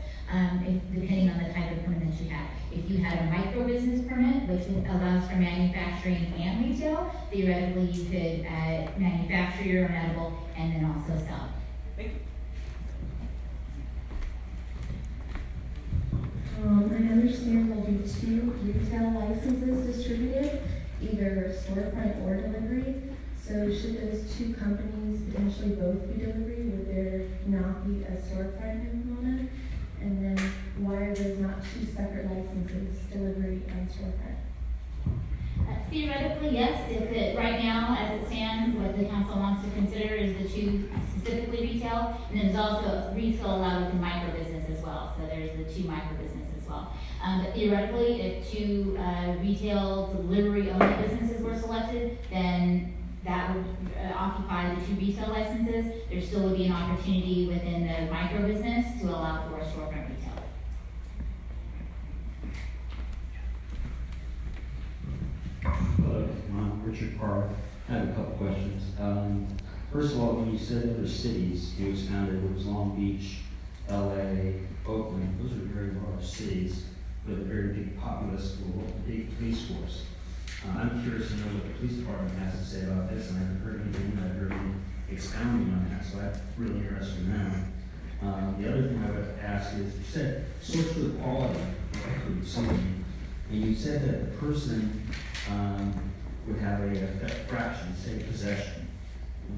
depending on the type of permit that you have. If you had a micro business permit, which allows for manufacturing and retail, theoretically you could manufacture your own edible and then also sell. Thank you. I understand there'll be 2 retail licenses distributed, either storefront or delivery. So should those 2 companies potentially both be delivery? Would there not be a storefront in Pomona? And then why are those not 2 separate licenses, delivery and storefront? Theoretically, yes. Right now, as it stands, what the council wants to consider is the 2 specifically retail, and then there's also retail allowed within micro business as well. So there's the 2 micro business as well. But theoretically, if 2 retail delivery only businesses were selected, then that would occupy the 2 retail licenses. There still would be an opportunity within the micro business to allow for a storefront retail. Hello, I'm Richard Parr. I have a couple questions. First of all, when you said other cities, it was founded, it was Long Beach, LA, Oakland. Those are very large cities with a very big populace, with a big police force. I'm curious to know what the police department has to say about this, and I haven't heard anything, I've heard any expounding on that, so I'm really interested in that. The other thing I would ask is, you said social equality, and you said that the person would have a fraction, say possession.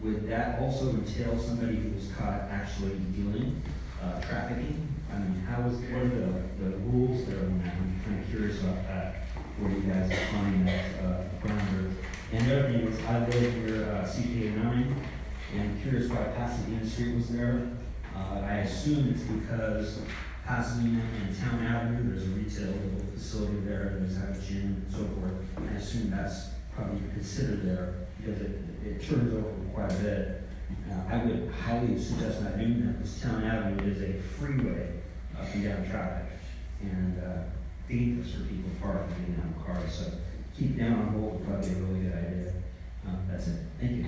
Would that also entail somebody who was caught actually dealing, trafficking? I mean, what are the rules there on that? I'm kind of curious about that, where you guys find that parameter. And the other thing is, I live near CPA 9, and I'm curious why Pasadena Street was there. I assume it's because Pasadena and Town Avenue, there's a retail facility there, there's a gym and so forth. I assume that's probably considered there because it turns over quite a bit. I would highly suggest not doing that because Town Avenue is a freeway up and down traffic and dangerous for people parking in and out of cars. So keep down on hold would probably be a really good idea. That's it. Thank you.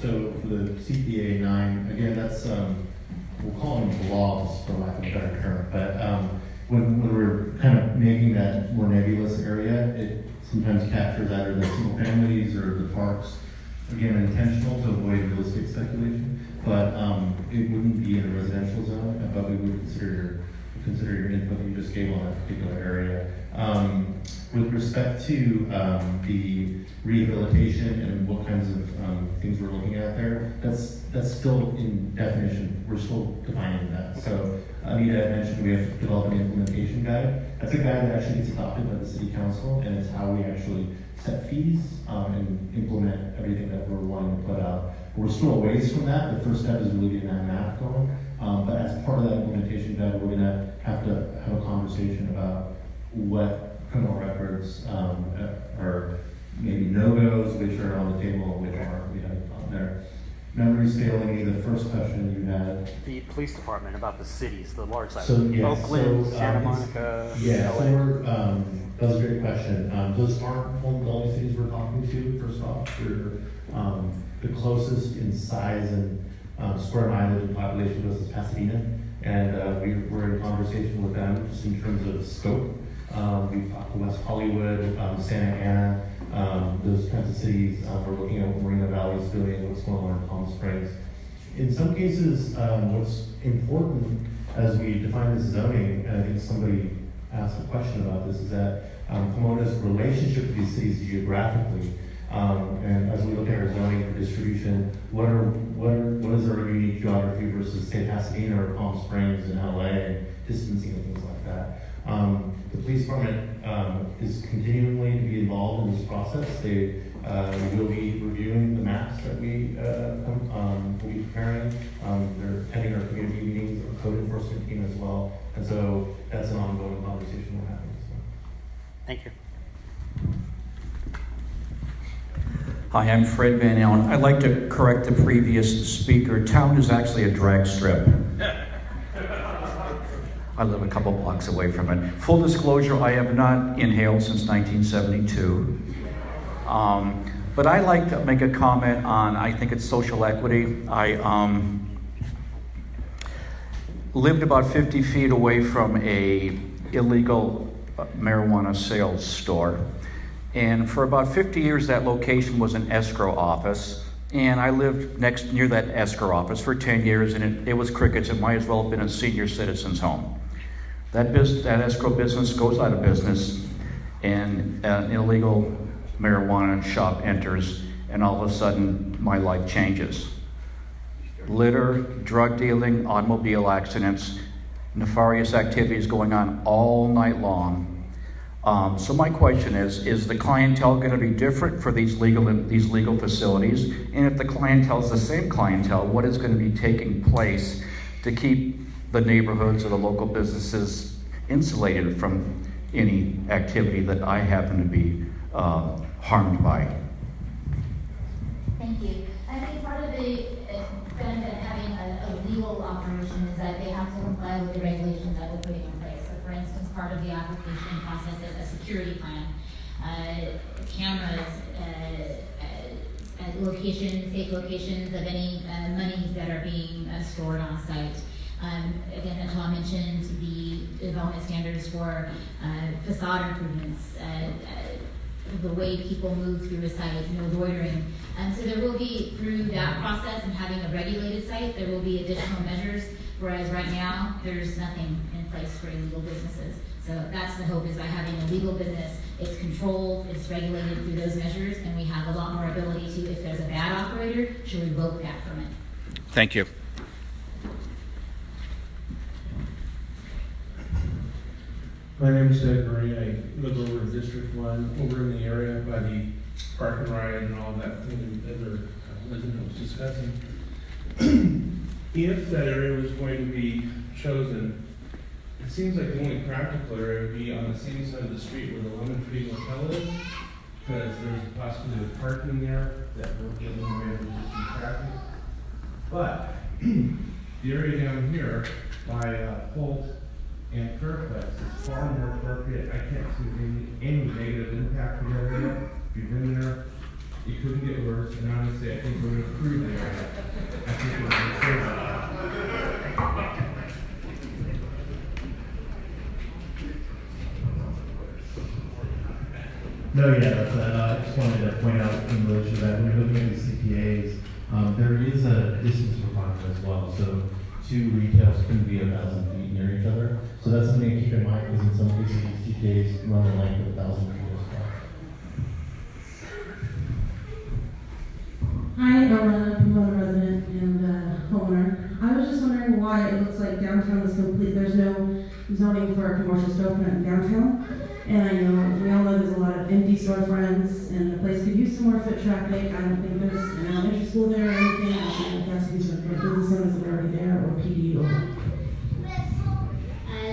So for the CPA 9, again, that's, we'll call them blobs for lack of a better term, but when we're kind of making that more nebulous area, it sometimes captures either the single families or the parks. Again, intentional to avoid real estate speculation, but it wouldn't be in a residential zone, but we would consider your input you just gave on that particular area. With respect to the rehabilitation and what kinds of things we're looking at there, that's still in definition. We're still defining that. So Anita had mentioned we have to develop an implementation guide. That's a guide that actually gets adopted by the city council, and it's how we actually set fees and implement everything that we're wanting to put out. We're still a ways from that. The first step is really getting that map going. But as part of that implementation guide, we're gonna have to have a conversation about what criminal records are maybe no-goes, which are on the table, which aren't. We have on there. Memory's failing me. The first question you had. The police department about the cities, the large size. So yeah, Oakland, so, Santa Monica, yeah, LA. so that was a great question. Those aren't the only cities we're talking to. First off, we're the closest in size and square mileage and population to us is Pasadena, and we're in conversation with them just in terms of scope. We've talked to West Hollywood, Santa Ana, those kinds of cities. We're looking at what Moreno Valley is doing, what's going on in Palm Springs. In some cases, what's important as we define this zoning, and I think somebody asked a question about this, is that Pomona's relationship with these cities geographically, and as we look at our zoning for distribution, what is our unique geography versus, say, Pasadena or Palm Springs and LA, and distancing and things like that. The police department is continually to be involved in this process. They will be reviewing the maps that we will be preparing. They're attending our community meetings, our code enforcement team as well. And so that's an ongoing conversation we're having as well. Thank you. Hi, I'm Fred Van Allen. I'd like to correct the previous speaker. Town is actually a drag strip. I live a couple blocks away from it. Full disclosure, I have not inhaled since 1972. But I like to make a comment on, I think it's social equity. I lived about 50 feet away from a illegal marijuana sales store. And for about 50 years, that location was an escrow office. And I lived near that escrow office for 10 years, and it was crickets. It might as well have been a senior citizen's home. That escrow business goes out of business, and an illegal marijuana shop enters, and all of a sudden, my life changes. Litter, drug dealing, automobile accidents, nefarious activities going on all night long. So my question is the clientele going to be different for these legal facilities? And if the clientele is the same clientele, what is going to be taking place to keep the neighborhoods or the local businesses insulated from any activity that I happen to be harmed by? Thank you. I think part of the benefit of having a legal operation is that they have to comply with the regulations that we're putting in place. So for instance, part of the application process is a security plan, cameras, locations, safe locations of any monies that are being stored on site. Again, as Tom mentioned, the development standards for facade improvements, the way people move through a site, no loitering. So there will be, through that process and having a regulated site, there will be additional measures, whereas right now, there's nothing in place for illegal businesses. So that's the hope, is by having a legal business, it's controlled, it's regulated through those measures, and we have a lot more ability to, if there's a bad operator, to revoke that permit. Thank you. My name is Doug Murray. I live over in District 1, over in the area by the park and ride and all that thing that other resident was discussing. If that area was going to be chosen, it seems like the only practical area would be on the same side of the street where the Lemon Tree Motel is, because there's a possibility of parking there that will get in the way of resisting traffic. But the area down here by Holt and Fairfax is far more appropriate. I can't see any negative impact from the area. If you've been there, it couldn't get worse. And honestly, I think we're going to improve the area. I think it would be fair. No, I just wanted to point out in relation to that, when you're looking at the CPAs, there is a distance requirement as well. So two retails couldn't be 1,000 feet near each other. So that's something to keep in mind, because in some cases, these CPAs run the length of 1,000 feet as well. Hi, Ella, Pomona resident and homeowner. I was just wondering why it looks like downtown is complete. There's no zoning for a commercial storefront in downtown. And I know, we all know there's a lot of empty storefronts, and the place could use some more foot traffic. I don't think there's an elementary school there or anything. I don't know if that's concerned for business owners that are already there, or PD, or...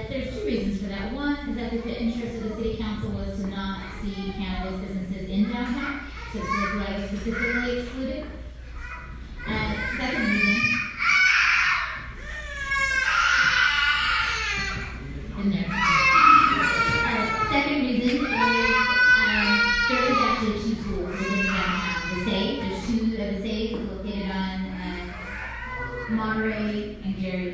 There's two reasons for that. One is that the interest of the city council was to not see cannabis businesses in downtown, so it was like specifically excluded. Second reason, in there. Second reason is there is actually two schools within downtown. The SAFE, there's two of the SAFE located on Monterey and Gary.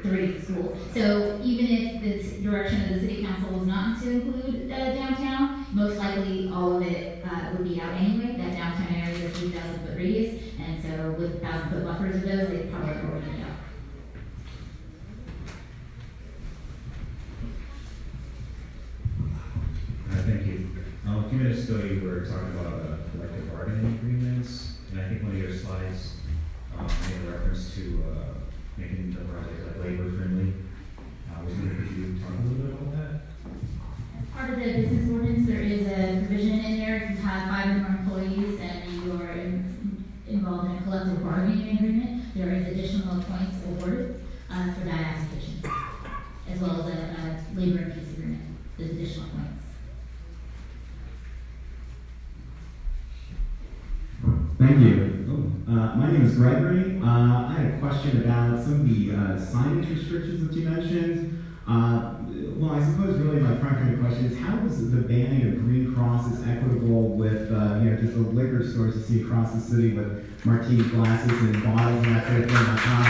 3 schools. So even if the direction of the city council was not to include downtown, most likely all of it would be out anyway. That downtown area is a 3,000 foot radius, and so with 1,000 foot buffers of those, they'd probably already be out. Thank you. A few minutes ago, you were talking about collective bargaining agreements, and I think one of your slides made a reference to making the project labor friendly. Could you talk a little bit about that? As part of the business ordinance, there is a provision in there. If you have 5 or more employees and you are involved in a collective bargaining agreement, there is additional points awarded for that application, as well as a labor and peace agreement. There's additional points. Thank you. My name is Gregory. I had a question about some of the signage restrictions that you mentioned. Well, I suppose really my primary question is how is the banning of green crosses equitable with just the liquor stores you see across the city with martini glasses and bottles and that sort of thing on top?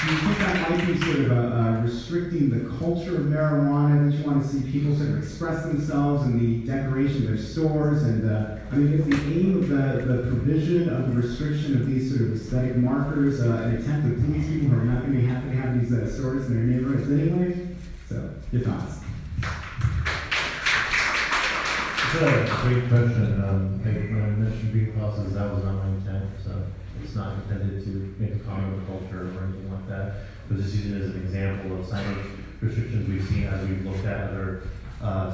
Do you think that might be sort of restricting the culture of marijuana, that you want to see people sort of express themselves in the decoration of their stores? And I mean, is the aim of the provision of the restriction of these sort of aesthetic markers an attempt to please people who are not going to be happy to have these stores in their neighborhoods anyway? So, your thoughts? It's a great question. When I mentioned green crosses, that was not my intent. So it's not intended to make a comment on the culture or anything like that. But just using it as an example of signage restrictions we've seen as we've looked at other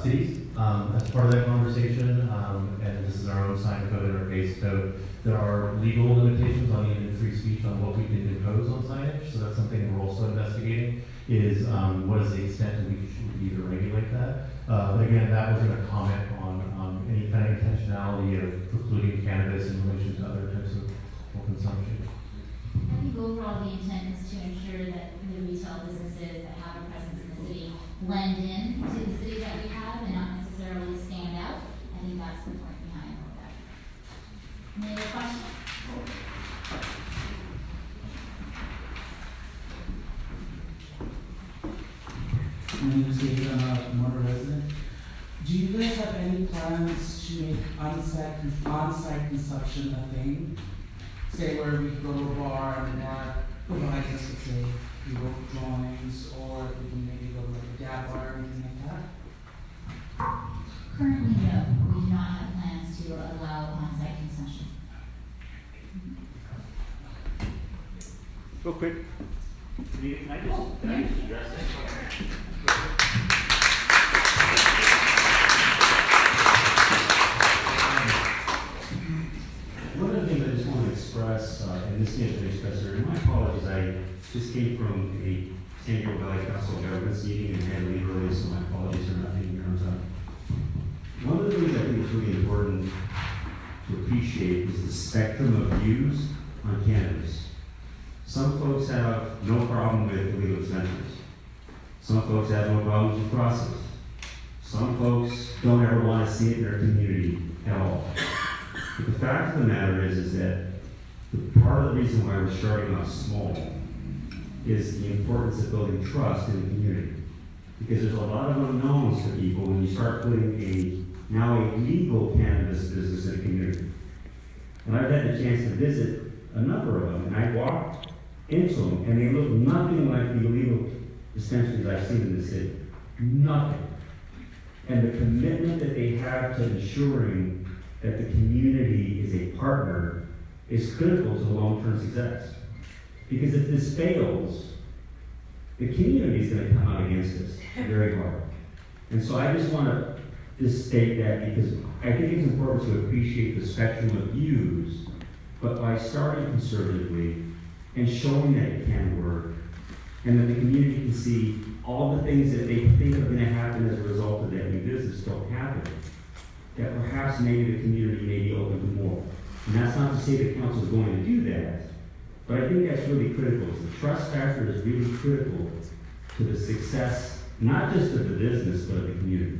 cities. As part of that conversation, and this is our own sign code and our base code, there are legal limitations on even free speech on what we can impose on signage. So that's something we're also investigating, is what is the extent to which we should either regulate that. But again, that wasn't a comment on any kind of intentionality of precluding cannabis in relation to other types of consumption. I think overall the intent is to ensure that the retail businesses that have a presence in the city blend in to the city that we have and not necessarily stand out. I think that's the point behind all that. Any other questions? My name is David. I'm a Pomona resident. Do you guys have any plans to make on-site consumption a thing? Say where we go to a bar and the bar provides us with, say, drawings, or we can maybe go to like a dab bar or anything like that? Currently, no. We do not have plans to allow on-site consumption. Real quick, can I just address that? One of the things I just want to express, and this can't be expressed here, and my apologies, I just came from a San Diego Valley Council Governments meeting and had to leave early, so my apologies for not being here on time. One of the things I think is really important to appreciate is the spectrum of views on cannabis. Some folks have no problem with illegal dispensaries. Some folks have no problems with crosses. Some folks don't ever want to see it in their community at all. But the fact of the matter is that the part of the reason why we're starting off small is the importance of building trust in the community. Because there's a lot of unknowns to people when you start putting now a legal cannabis business in a community. And I've had the chance to visit a number of them, and I walked into them, and they look nothing like the illegal dispensaries I've seen in the city. Nothing. And the commitment that they have to ensuring that the community is a partner is critical to the long-term success. Because if this fails, the community is going to come out against this very hard. And so I just want to just state that because I think it's important to appreciate the spectrum of views, but by starting conservatively and showing that it can work, and that the community can see all the things that they think are going to happen as a result of that new business don't happen, that perhaps maybe the community may be open to more. And that's not to say the council is going to do that, but I think that's really critical. The trust factor is really critical to the success, not just of the business, but of the community.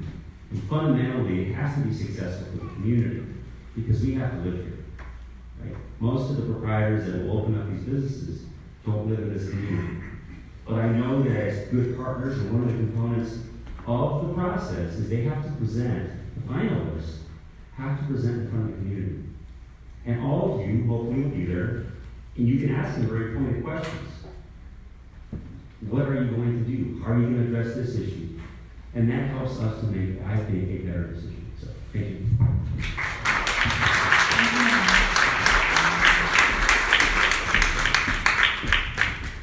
And fundamentally, it has to be successful for the community because we have to live here. Right? Most of the proprietors that will open up these businesses don't live in this community. But I know that as good partners, and one of the components of the process is they have to present, the finalists have to present in front of the community. And all of you, hopefully, will be there, and you can ask them very pointed questions. What are you going to do? How are you going to address this issue? And that helps us to make, I think, a better decision. So, thank you.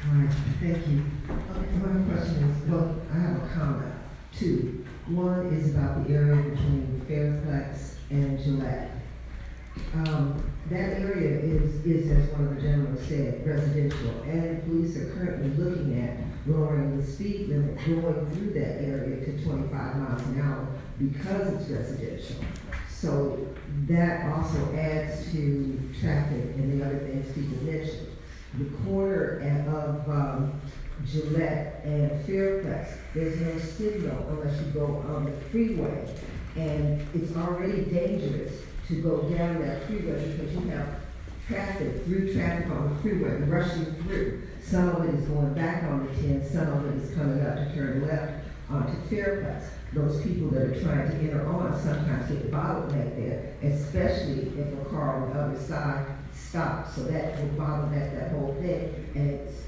All right, thank you. Okay, my question is, well, I have a comment, two. One is about the area between Fairplex and Gillette. That area is, as one of the gentlemen said, residential, and the police are currently looking at lowering the speed limit going through that area to 25 miles an hour because it's residential. So that also adds to traffic and the other things people mentioned. The corner of Gillette and Fairplex, there's no signal unless you go on the freeway, and it's already dangerous to go down that freeway because you have traffic on the freeway rushing through. Some of it is going back on the 10, some of it is coming up to turn left onto Fairplex. Those people that are trying to enter on sometimes get bottlenecked there, especially if a car on the other side stops. So that will bottleneck that whole thing, and it's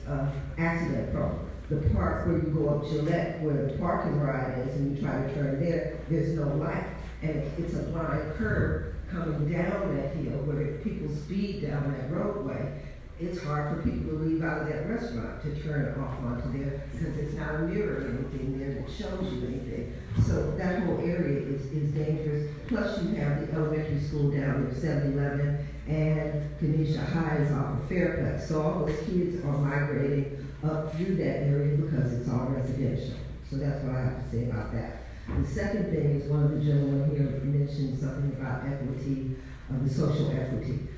accident prone. The part where you go up Gillette, where the parking lot is, and you try to turn there, there's no light. And it's a blind curve coming down that hill where people speed down that roadway. It's hard for people to leave out of that restaurant to turn off onto there because it's not a mirror or anything there that shows you anything. So that whole area is dangerous. Plus you have the elementary school down there, 7-Eleven, and Kenesha High is off of Fairplex. So all those kids are migrating up through that area because it's all residential. So that's what I have to say about that. The second thing is one of the gentlemen here mentioned something about equity, the social equity.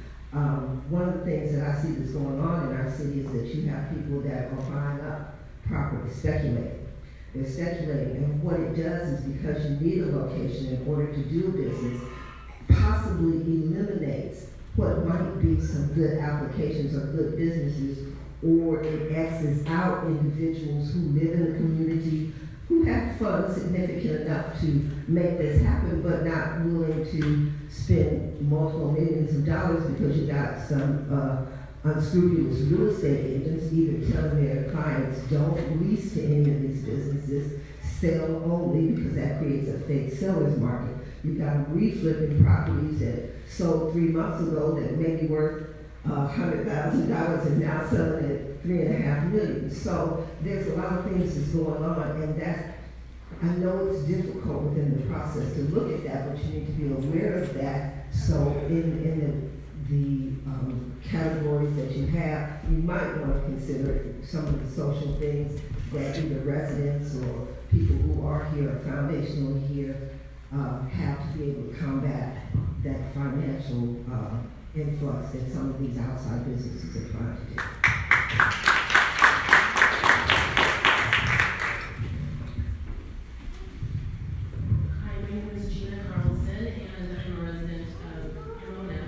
One of the things that I see that's going on in our city is that you have people that are buying up property, speculating. They're speculating, and what it does is because you need a location in order to do business, possibly eliminates what might be some good applications or good businesses, or it X's out individuals who live in the community, who have funds significant enough to make this happen, but not willing to spend multiple millions of dollars because you got some unscrupulous real estate agents either telling their clients don't lease to any of these businesses, sell only, because that creates a fake seller's market. You got reflipping properties that sold 3 months ago that may be worth $100,000 and now selling at $3.5 million. So there's a lot of things that's going on, and that I know it's difficult within the process to look at that, but you need to be aware of that. So in the categories that you have, you might want to consider some of the social things that either residents or people who are here or foundationally here have to be able to combat that financial influx that some of these outside businesses are trying to do. Hi, my name is Gina Carlson, and I'm a resident of Pomona.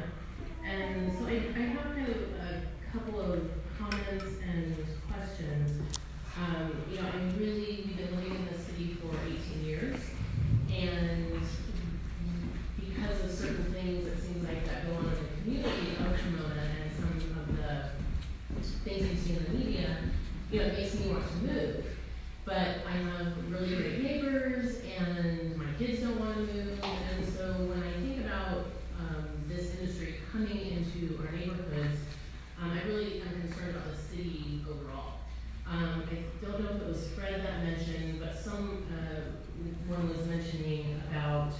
And so I have kind of a couple of comments and questions. We've been living in the city for 18 years, and because of certain things, it seems like that go on in the community of Pomona and some of the things you see in the media, it makes me want to move. But I have really great neighbors, and my kids don't want to move, and so when I think about this industry coming into our neighborhoods, I really am concerned about the city overall. I don't know if it was Fred that mentioned, but one was mentioning about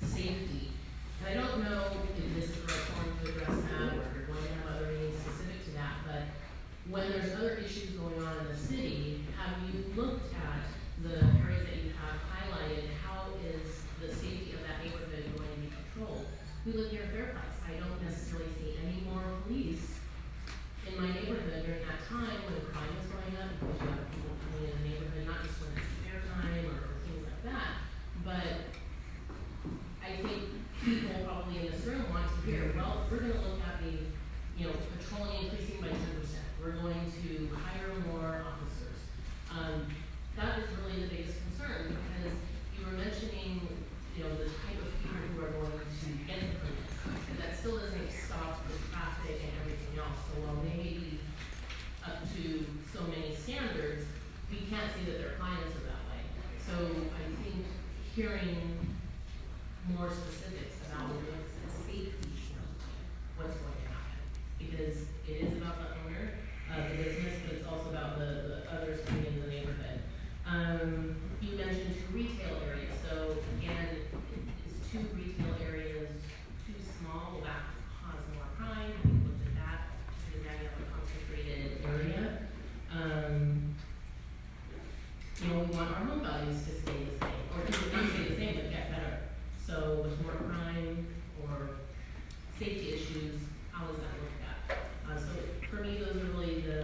safety. And I don't know if this is the right forum to address that, or if you're going to have other meetings specific to that, but when there's other issues going on in the city, have you looked at the areas that you have highlighted? How is the safety of that neighborhood going to be controlled? We live near Fairfax. I don't necessarily see any more police in my neighborhood during that time when crime is going up, because you have people coming in the neighborhood, not just when it's fair time or things like that, but I think people probably in this room want to hear, well, if we're going to look at the patrolling increasing by 10%. We're going to hire more officers. That is really the biggest concern because you were mentioning, the type of people who are going to get the permits. And that still doesn't stop the traffic and everything else. So while they may be up to so many standards, we can't see that their clients are that way. So I think hearing more specifics about the safety standpoint, what's going to happen. Because it is about the owner of the business, but it's also about the others coming in the neighborhood. You mentioned 2 retail areas. So again, is 2 retail areas too small? Will that cause more crime? Have you looked at that? Because now you have a concentrated area. We want our home values to stay the same, or to not stay the same, but get better. So with more crime or safety issues, how is that looked at? So for me, those are really the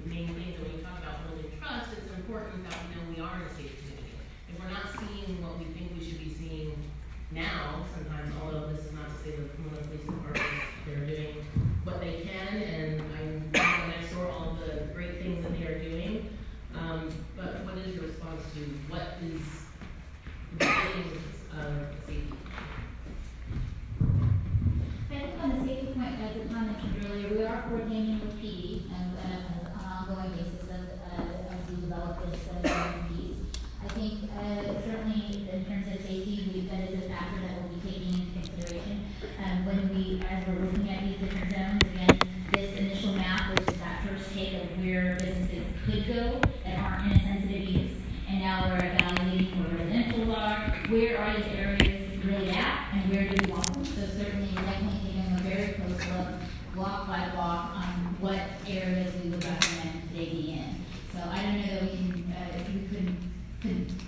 main things. And when you talk about building trust, it's important that we know we are in a safe community. If we're not seeing what we think we should be seeing now, sometimes, although this is not to say that the Pomona Police Department, they're doing what they can, and I'm next door all of the great things that they are doing. But what is your response to what is the things of safety? I think on the safety point, as Tom mentioned earlier, we are coordinating with PD and on an ongoing basis as we develop this piece. I think certainly in terms of safety, that is a factor that we'll be taking into consideration. As we're looking at these different zones, again, this initial map, which is that first take of where businesses could go that aren't in a sensitive use, and now we're evaluating where residential are, where are these areas really at, and where do we want them? So certainly we're definitely taking a very close look, block by block, on what areas we would recommend they be in. So I don't know that we couldn't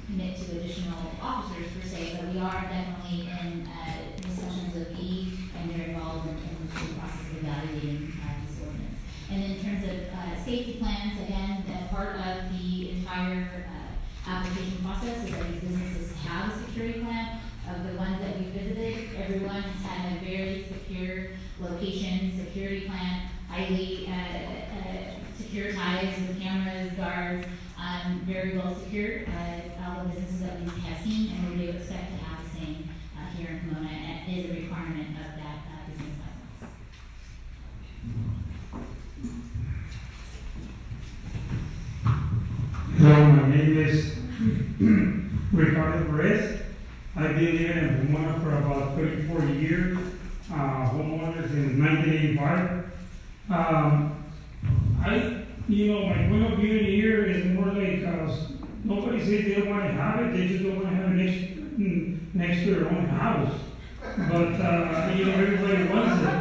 commit to additional officers per se, but we are definitely in discussions with PD, and they're involved in the process of evaluating this ordinance. And in terms of safety plans, again, part of the entire application process is that these businesses have a security plan. Of the ones that we visited, everyone has had a very secure location, security plan, highly securitized with cameras, guards, very well secured. All the businesses that we have seen, and we would expect to have the same here in Pomona. It is a requirement of that business license. Hello, my name is Ricardo Perez. I've been living in Pomona for about 34 years, homeowners since 1985. My point of view here is more like nobody says they don't want to have it, they just don't want to have it next to their own house. But, everybody wants it.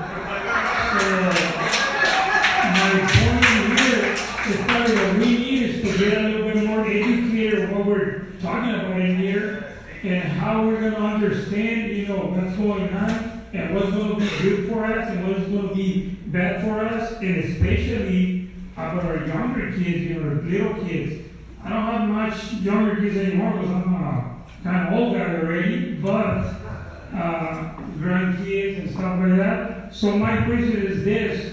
My point here is probably what we need is to get a little bit more educated on what we're talking about in here and how we're going to understand, what's going on and what's going to be good for us and what's going to be bad for us, and especially about our younger kids, little kids. I don't have much younger kids anymore because I'm kind of old guy already, but grandkids and stuff like that. So my question is this: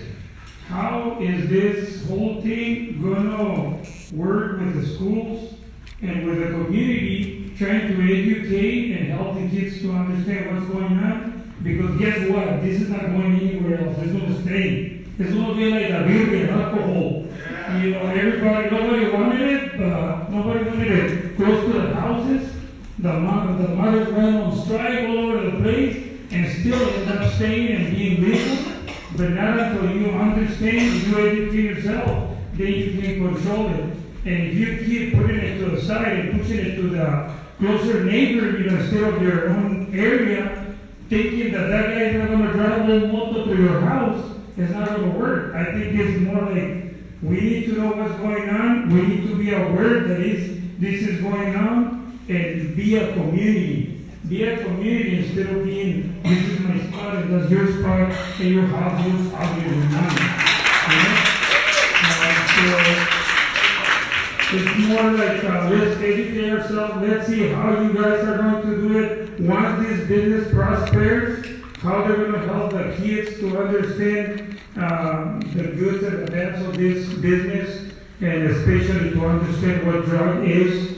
how is this whole thing gonna work with the schools and with the community, trying to educate and help the kids to understand what's going on? Because guess what? This is not going anywhere else. It's gonna stay. It's gonna be like a beer and alcohol. Nobody wanted it, but nobody wanted it close to the houses. The mothers went on strike all over the place and still end up staying and being legal. But not until you understand, you educate yourself, then you can control it. And if you keep putting it to the side and pushing it to the closer neighbor, instead of your own area, thinking that guy is not going to drive a little motor to your house, it's not going to work. I think it's more like we need to know what's going on. We need to be aware that this is going on, and be a community. Be a community instead of being, this is my spot and that's your spot, and your house, yours, obviously mine. So it's more like let's educate ourselves. Let's see how you guys are going to do it. Once this business prospers, how they're gonna help the kids to understand, the goods and the bads of this business, and especially to understand what drug is.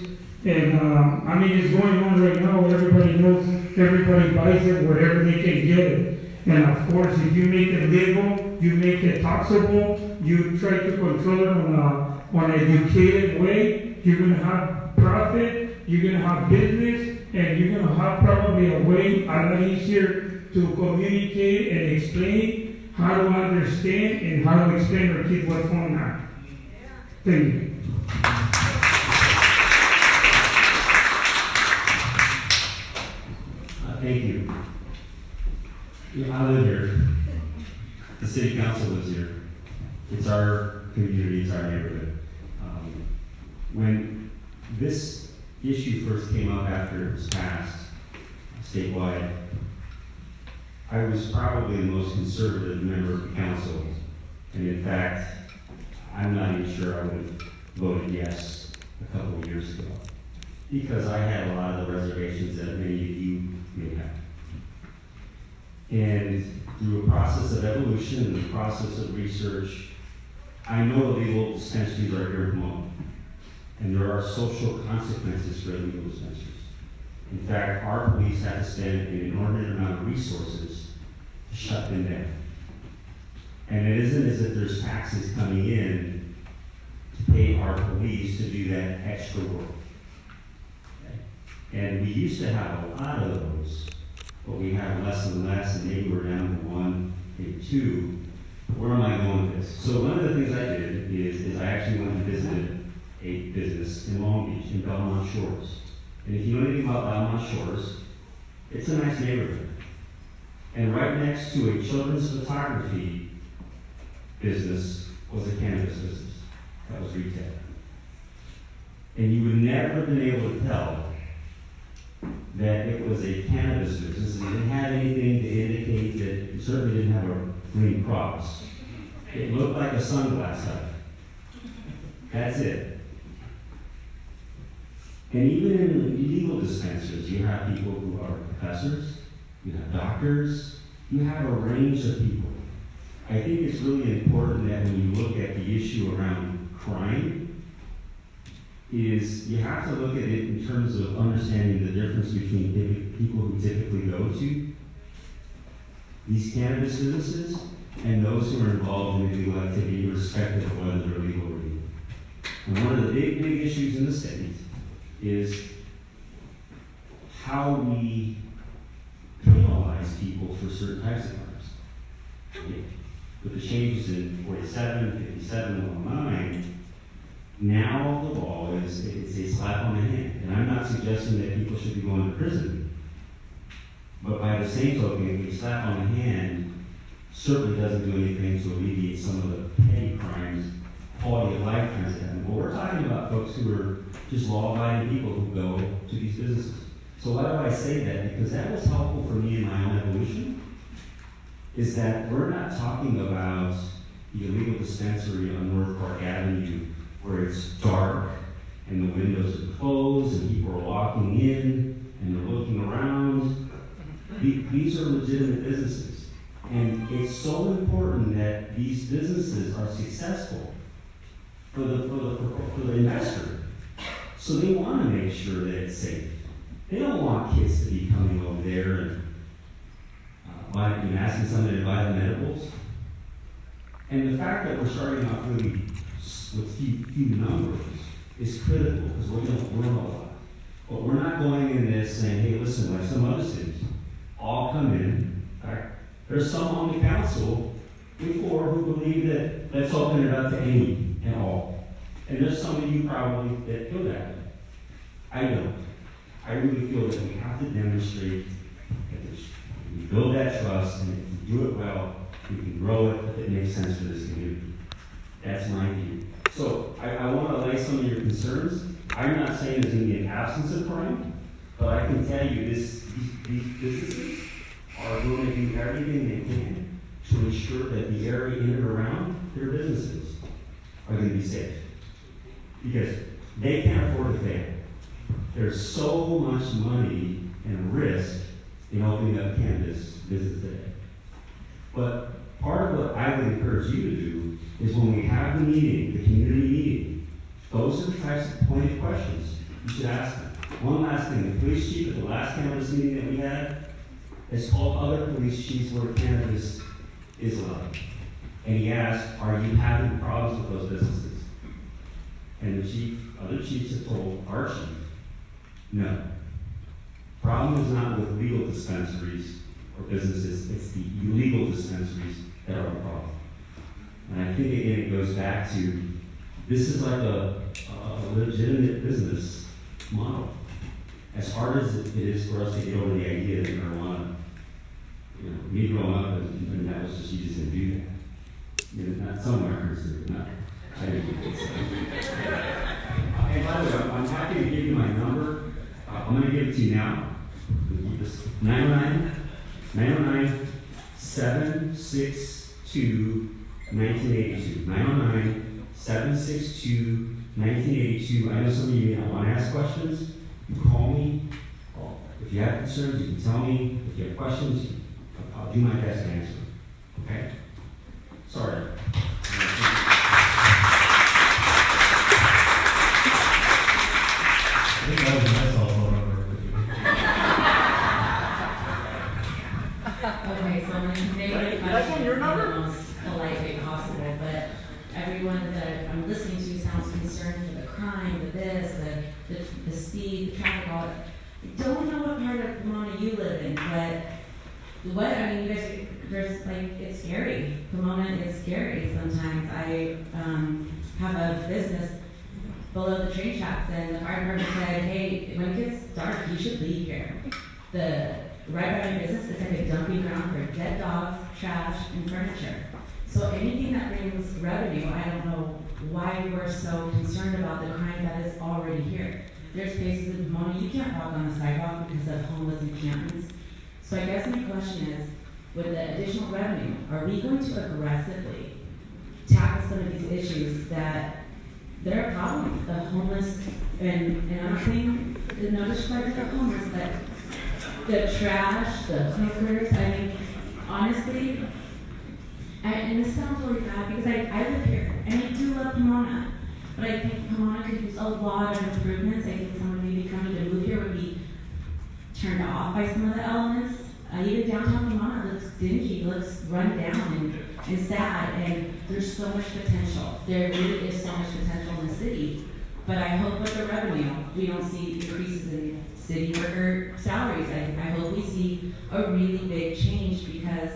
And, I mean, it's going on right now, everybody knows, everybody buys it wherever they can get it. And of course, if you make it legal, you make it taxable, you try to control it on an educated way, you're gonna have profit, you're gonna have business, and you're gonna have probably a way a lot easier to communicate and explain how to understand and how to explain to our kids what's going on. Thank you. Thank you. I live here. The city council lives here. It's our community, it's our neighborhood. When this issue first came up after it was passed statewide, I was probably the most conservative member of the council. And in fact, I'm not even sure I would have voted yes a couple of years ago, because I had a lot of the reservations that many of you may have. And through a process of evolution and a process of research, I know illegal dispensaries are here in Pomona, and there are social consequences for illegal dispensaries. In fact, our police have to spend an inordinate amount of resources to shut them down. And it isn't as if there's taxes coming in to pay our police to do that extra work. Okay? And we used to have a lot of those, but we have less and less, and maybe we're down to one, maybe two. Where am I going with this? So one of the things I did is I actually went and visited a business in Long Beach, in Belmont Shores. And if you know anything about Belmont Shores, it's a nice neighborhood. And right next to a children's photography business was a cannabis business. That was retail. And you would never have been able to tell that it was a cannabis business, and it didn't have anything to indicate that it certainly didn't have a green cross. It looked like a sunglass hut. That's it. And even in illegal dispensaries, you have people who are professors, you have doctors, you have a range of people. I think it's really important that when you look at the issue around crime, is you have to look at it in terms of understanding the difference between people who typically go to these cannabis businesses and those who are involved in illegal activity, irrespective of whether they're legal or illegal. And one of the big issues in the state is how we penalize people for certain types of crimes. With the changes in 47, 57, 109, now the law is it's a slap on the hand. And I'm not suggesting that people should be going to prison. But by the same token, a slap on the hand certainly doesn't do anything to alleviate some of the petty crimes, quality of life crimes that happen. But we're talking about folks who are just law-abiding people who go to these businesses. So why do I say that? Because that was helpful for me in my own evolution, is that we're not talking about the illegal dispensary on North Park Avenue where it's dark and the windows are closed and people are walking in and they're looking around. These are legitimate businesses. And it's so important that these businesses are successful for the investor. So they want to make sure that it's safe. They don't want kids to be coming over there and asking somebody to buy them edibles. And the fact that we're starting off really with few numbers is critical, because we don't learn a lot. But we're not going in this saying, hey, listen, like some other cities, all come in. In fact, there's some on the council before who believe that let's open it up to any and all. And there's some of you probably that feel that way. I don't. I really feel that we have to demonstrate that we build that trust, and if we do it well, we can grow it if it makes sense for this community. That's my view. So I want to allay some of your concerns. I'm not saying there's going to be an absence of crime, but I can tell you these businesses are going to do everything they can to ensure that the area in and around their businesses are going to be safe. Because they can't afford to fail. There's so much money and risk in opening up cannabis business today. But part of what I would encourage you to do is when we have the meeting, the community meeting, those are the types of pointed questions you should ask them. One last thing, the police chief at the last cannabis meeting that we had has called other police chiefs where cannabis is allowed. And he asked, are you having problems with those businesses? And the other chiefs have told our chief, no. Problem is not with legal dispensaries or businesses, it's the illegal dispensaries that are a problem. And I think again it goes back to, this is like a legitimate business model. As hard as it is for us to get over the idea that marijuana, me growing up, and that was just, you just didn't do that. Not some Americans do, but not. I didn't do it. And by the way, I'm happy to give you my number. I'm going to give it to you now. Keep this 909 762 1982. 909 762 1982. I know some of you may not want to ask questions. You call me. If you have concerns, you can tell me. If you have questions, I'll do my best to answer. Okay? Sorry. I think that was my cell phone number. Okay, so I'm gonna make a question in the most polite way possible, but everyone that I'm listening to sounds concerned for the crime, the this, the speed, the traffic, all that. I don't know what part of Pomona you live in, but you guys, there's it's scary. Pomona is scary sometimes. I have a business below the train tracks, and the fire department said, hey, when it gets dark, you should leave here. Right by my business, it's like a dumping ground for dead dogs, trash, and furniture. So anything that brings revenue, I don't know why we're so concerned about the crime that is already here. There's places in Pomona you can't walk on the sidewalk because of homeless encampments. So I guess my question is, with the additional revenue, are we going to aggressively tackle some of these issues that there are problems? The homeless, and I'm saying, not just like the homeless, but the trash, the hookers. I mean, honestly, and this sounds really bad because I live here and I do love Pomona, but I think Pomona could use a lot of improvements. I think someone maybe coming to move here would be turned off by some of the elements. Even downtown Pomona looks dingy, looks run down and sad, and there's so much potential. There really is so much potential in the city, but I hope with the revenue, we don't see increases in city worker salaries. I hope we see a really big change because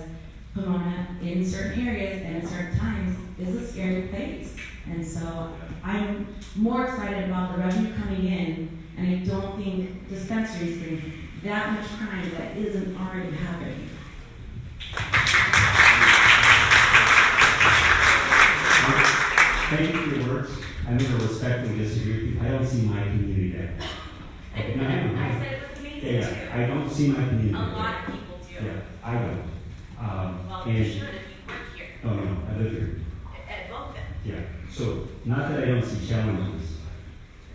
Pomona, in certain areas and at certain times, is a scary place. And so I'm more excited about the revenue coming in, and I don't think dispensaries bring that much crime that isn't already happening. Thank you for your words. I'm going to respectfully disagree with you. I don't see my community there. Okay, no, I said it was amazing too. I don't see my community A there. lot of people do. Yeah, I don't. Well, you should if you work here. Oh, no, I live here. At both of them. Yeah, so not that I don't see challenges,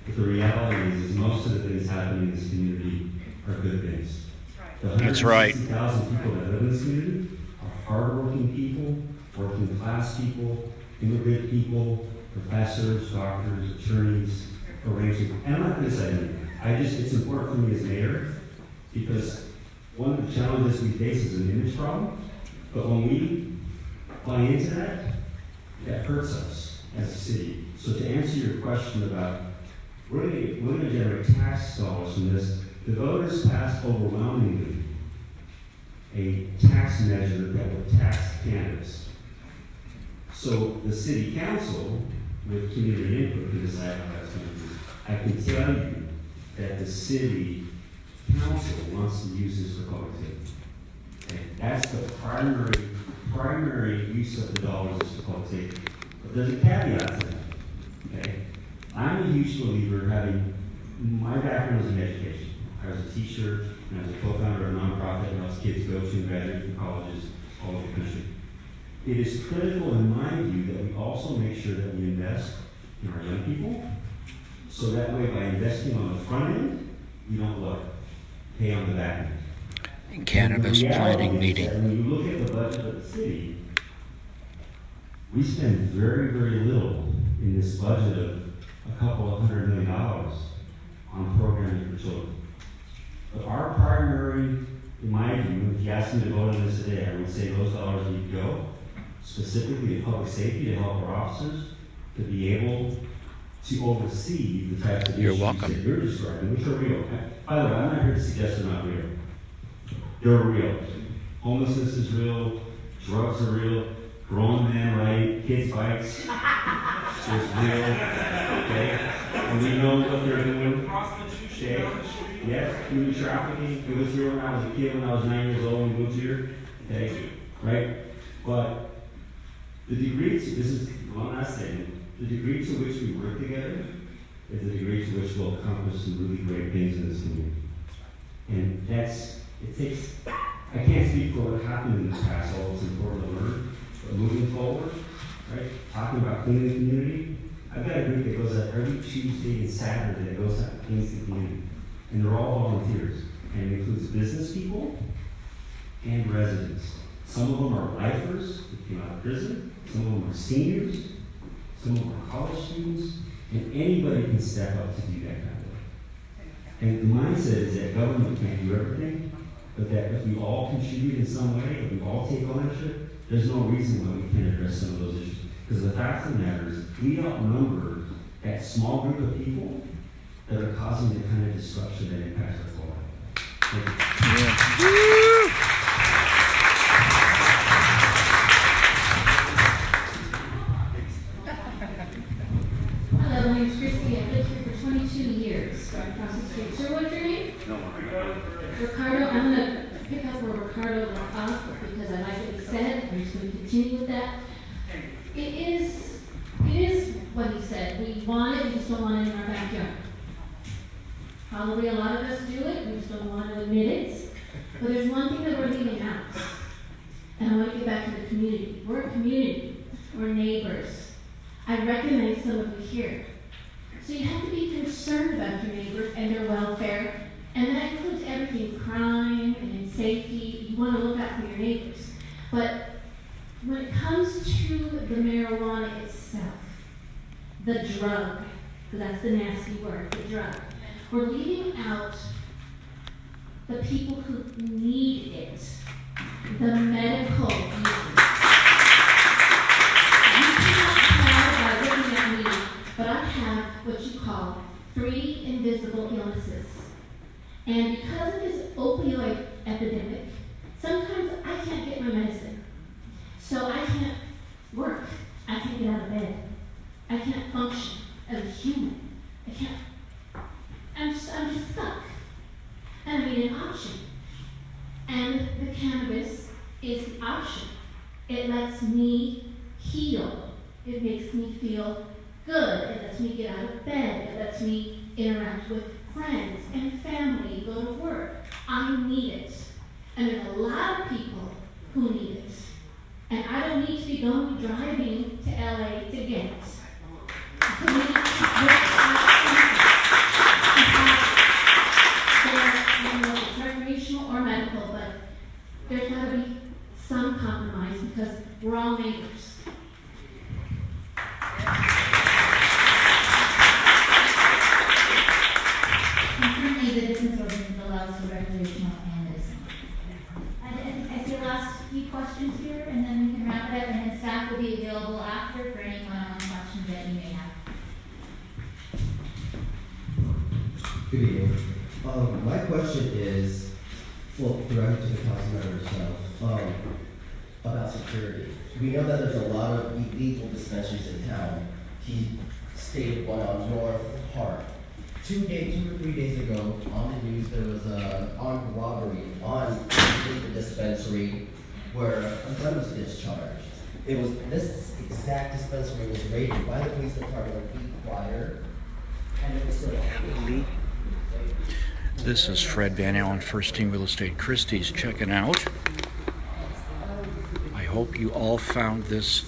but the reality is most of the things happening in this community are good things. That's right. The 160,000 people that live in this community are hardworking people, working class people, immigrant people, professors, doctors, attorneys, arrangers. And I'm not criticizing them. It's important for me as mayor because one of the challenges we face is an image problem. But when we buy into that, that hurts us as a city. So to answer your question about we're going to generate tax dollars from this, the voters passed overwhelmingly a tax measure that would tax cannabis. So the city council, with community input, can decide how that's going to be. I can tell you that the city council wants to use this for public safety. Okay? That's the primary use of the dollars is for public safety. But there's a caveat to that. Okay? I'm a huge believer having, my background is in education. I was a teacher and I was a co-founder of a nonprofit that helps kids go to and graduate from colleges all over the country. It is critical in my view that we also make sure that we invest in our young people, so that way by investing on the front end, you don't look, pay on the back end. Cannabis And the planning reality is meeting. that when you look at the budget of the city, we spend very, very little in this budget of a couple of $100 million on programming for children. But our primary, in my view, if you asked me to vote on this today, I would say those dollars need to go specifically to public safety to help our officers to be able to oversee the types of You're issues welcome. that you're describing, which are real. By the way, I'm not here to suggest they're not real. They're real. Homelessness is real. Drugs are real. Grown men ride kids' bikes is real. Okay? And we know what they're doing. Okay? Yes, human trafficking. It was here when I was a kid, when I was 9 years old, we moved here. Okay? Right? But the degree to, this is one last thing, the degree to which we work together is the degree to which we'll accomplish some really great things in this community. And that's, it takes, I can't speak for what happened in the past, all it's important to learn, but moving forward, right, talking about cleaning the community, I've got a group that goes out every Tuesday and Saturday that goes out and cleans the community. And they're all volunteers, and it includes business people and residents. Some of them are lifers that came out of prison, some of them are seniors, some of them are college students, and anybody can step up to do that kind of work. And the mindset is that government can't do everything, but that if we all contribute in some way, if we all take ownership, there's no reason why we can't address some of those issues. Because the fact of the matter is, we outnumber that small group of people that are causing the kind of disruption that impacts our quality. Thank you. Hello, my name is Christy. I've lived here for 22 years, right across the street. Sir, what's your name? Ricardo. I'm going to pick up where Ricardo left off because I like what he said. I'm just going to continue with that. It is what he said. We want it, we just don't want it in our backyard. Probably a lot of us do it, we just don't want to admit it. But there's one thing that we're leaving out. And I want to get back to the community. We're a community. We're neighbors. I recognize some of you here. So you have to be concerned about your neighbors and their welfare. And that includes everything, crime and safety. You want to look out for your neighbors. But when it comes to the marijuana itself, the drug, that's the nasty word, the drug, we're leaving out the people who need it, the medical users. You cannot tell by looking at me, but I have what you call 3 invisible illnesses. And because of this opioid epidemic, sometimes I can't get my medicine. So I can't work. I can't get out of bed. I can't function as a human. I can't. I'm just stuck. And I need an option. And the cannabis is the option. It lets me heal. It makes me feel good. It lets me get out of bed. It lets me interact with friends and family, go to work. I need it. And there's a lot of people who need it. And I don't need to be driving to LA to get it. For me, it's recreational or medical, but there's got to be some compromise because we're all neighbors. Currently, the business ordinance allows for recreational and medicinal. I see the last few questions here, and then we can wrap it up, and then staff will be available after for any one-on-one questions that you may have. Good evening. My question is, well, directed to the council member herself, about security. We know that there's a lot of illegal dispensaries in town. He stated one on North Park. 2 or 3 days ago, on the news, there was an armed robbery on the dispensary where a gun was discharged. It was, this exact dispensary was raided by the police department a week prior, and it was still illegal. This is Fred Van Allen, First Team Real Estate Christie's checking out. I hope you all found this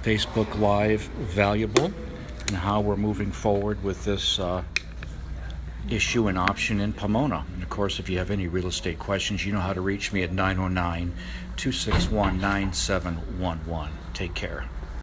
Facebook Live valuable and how we're moving forward with this issue an option in Pomona. And of course, if you have any real estate questions, you know how to reach me at 909-261-9711. Take care.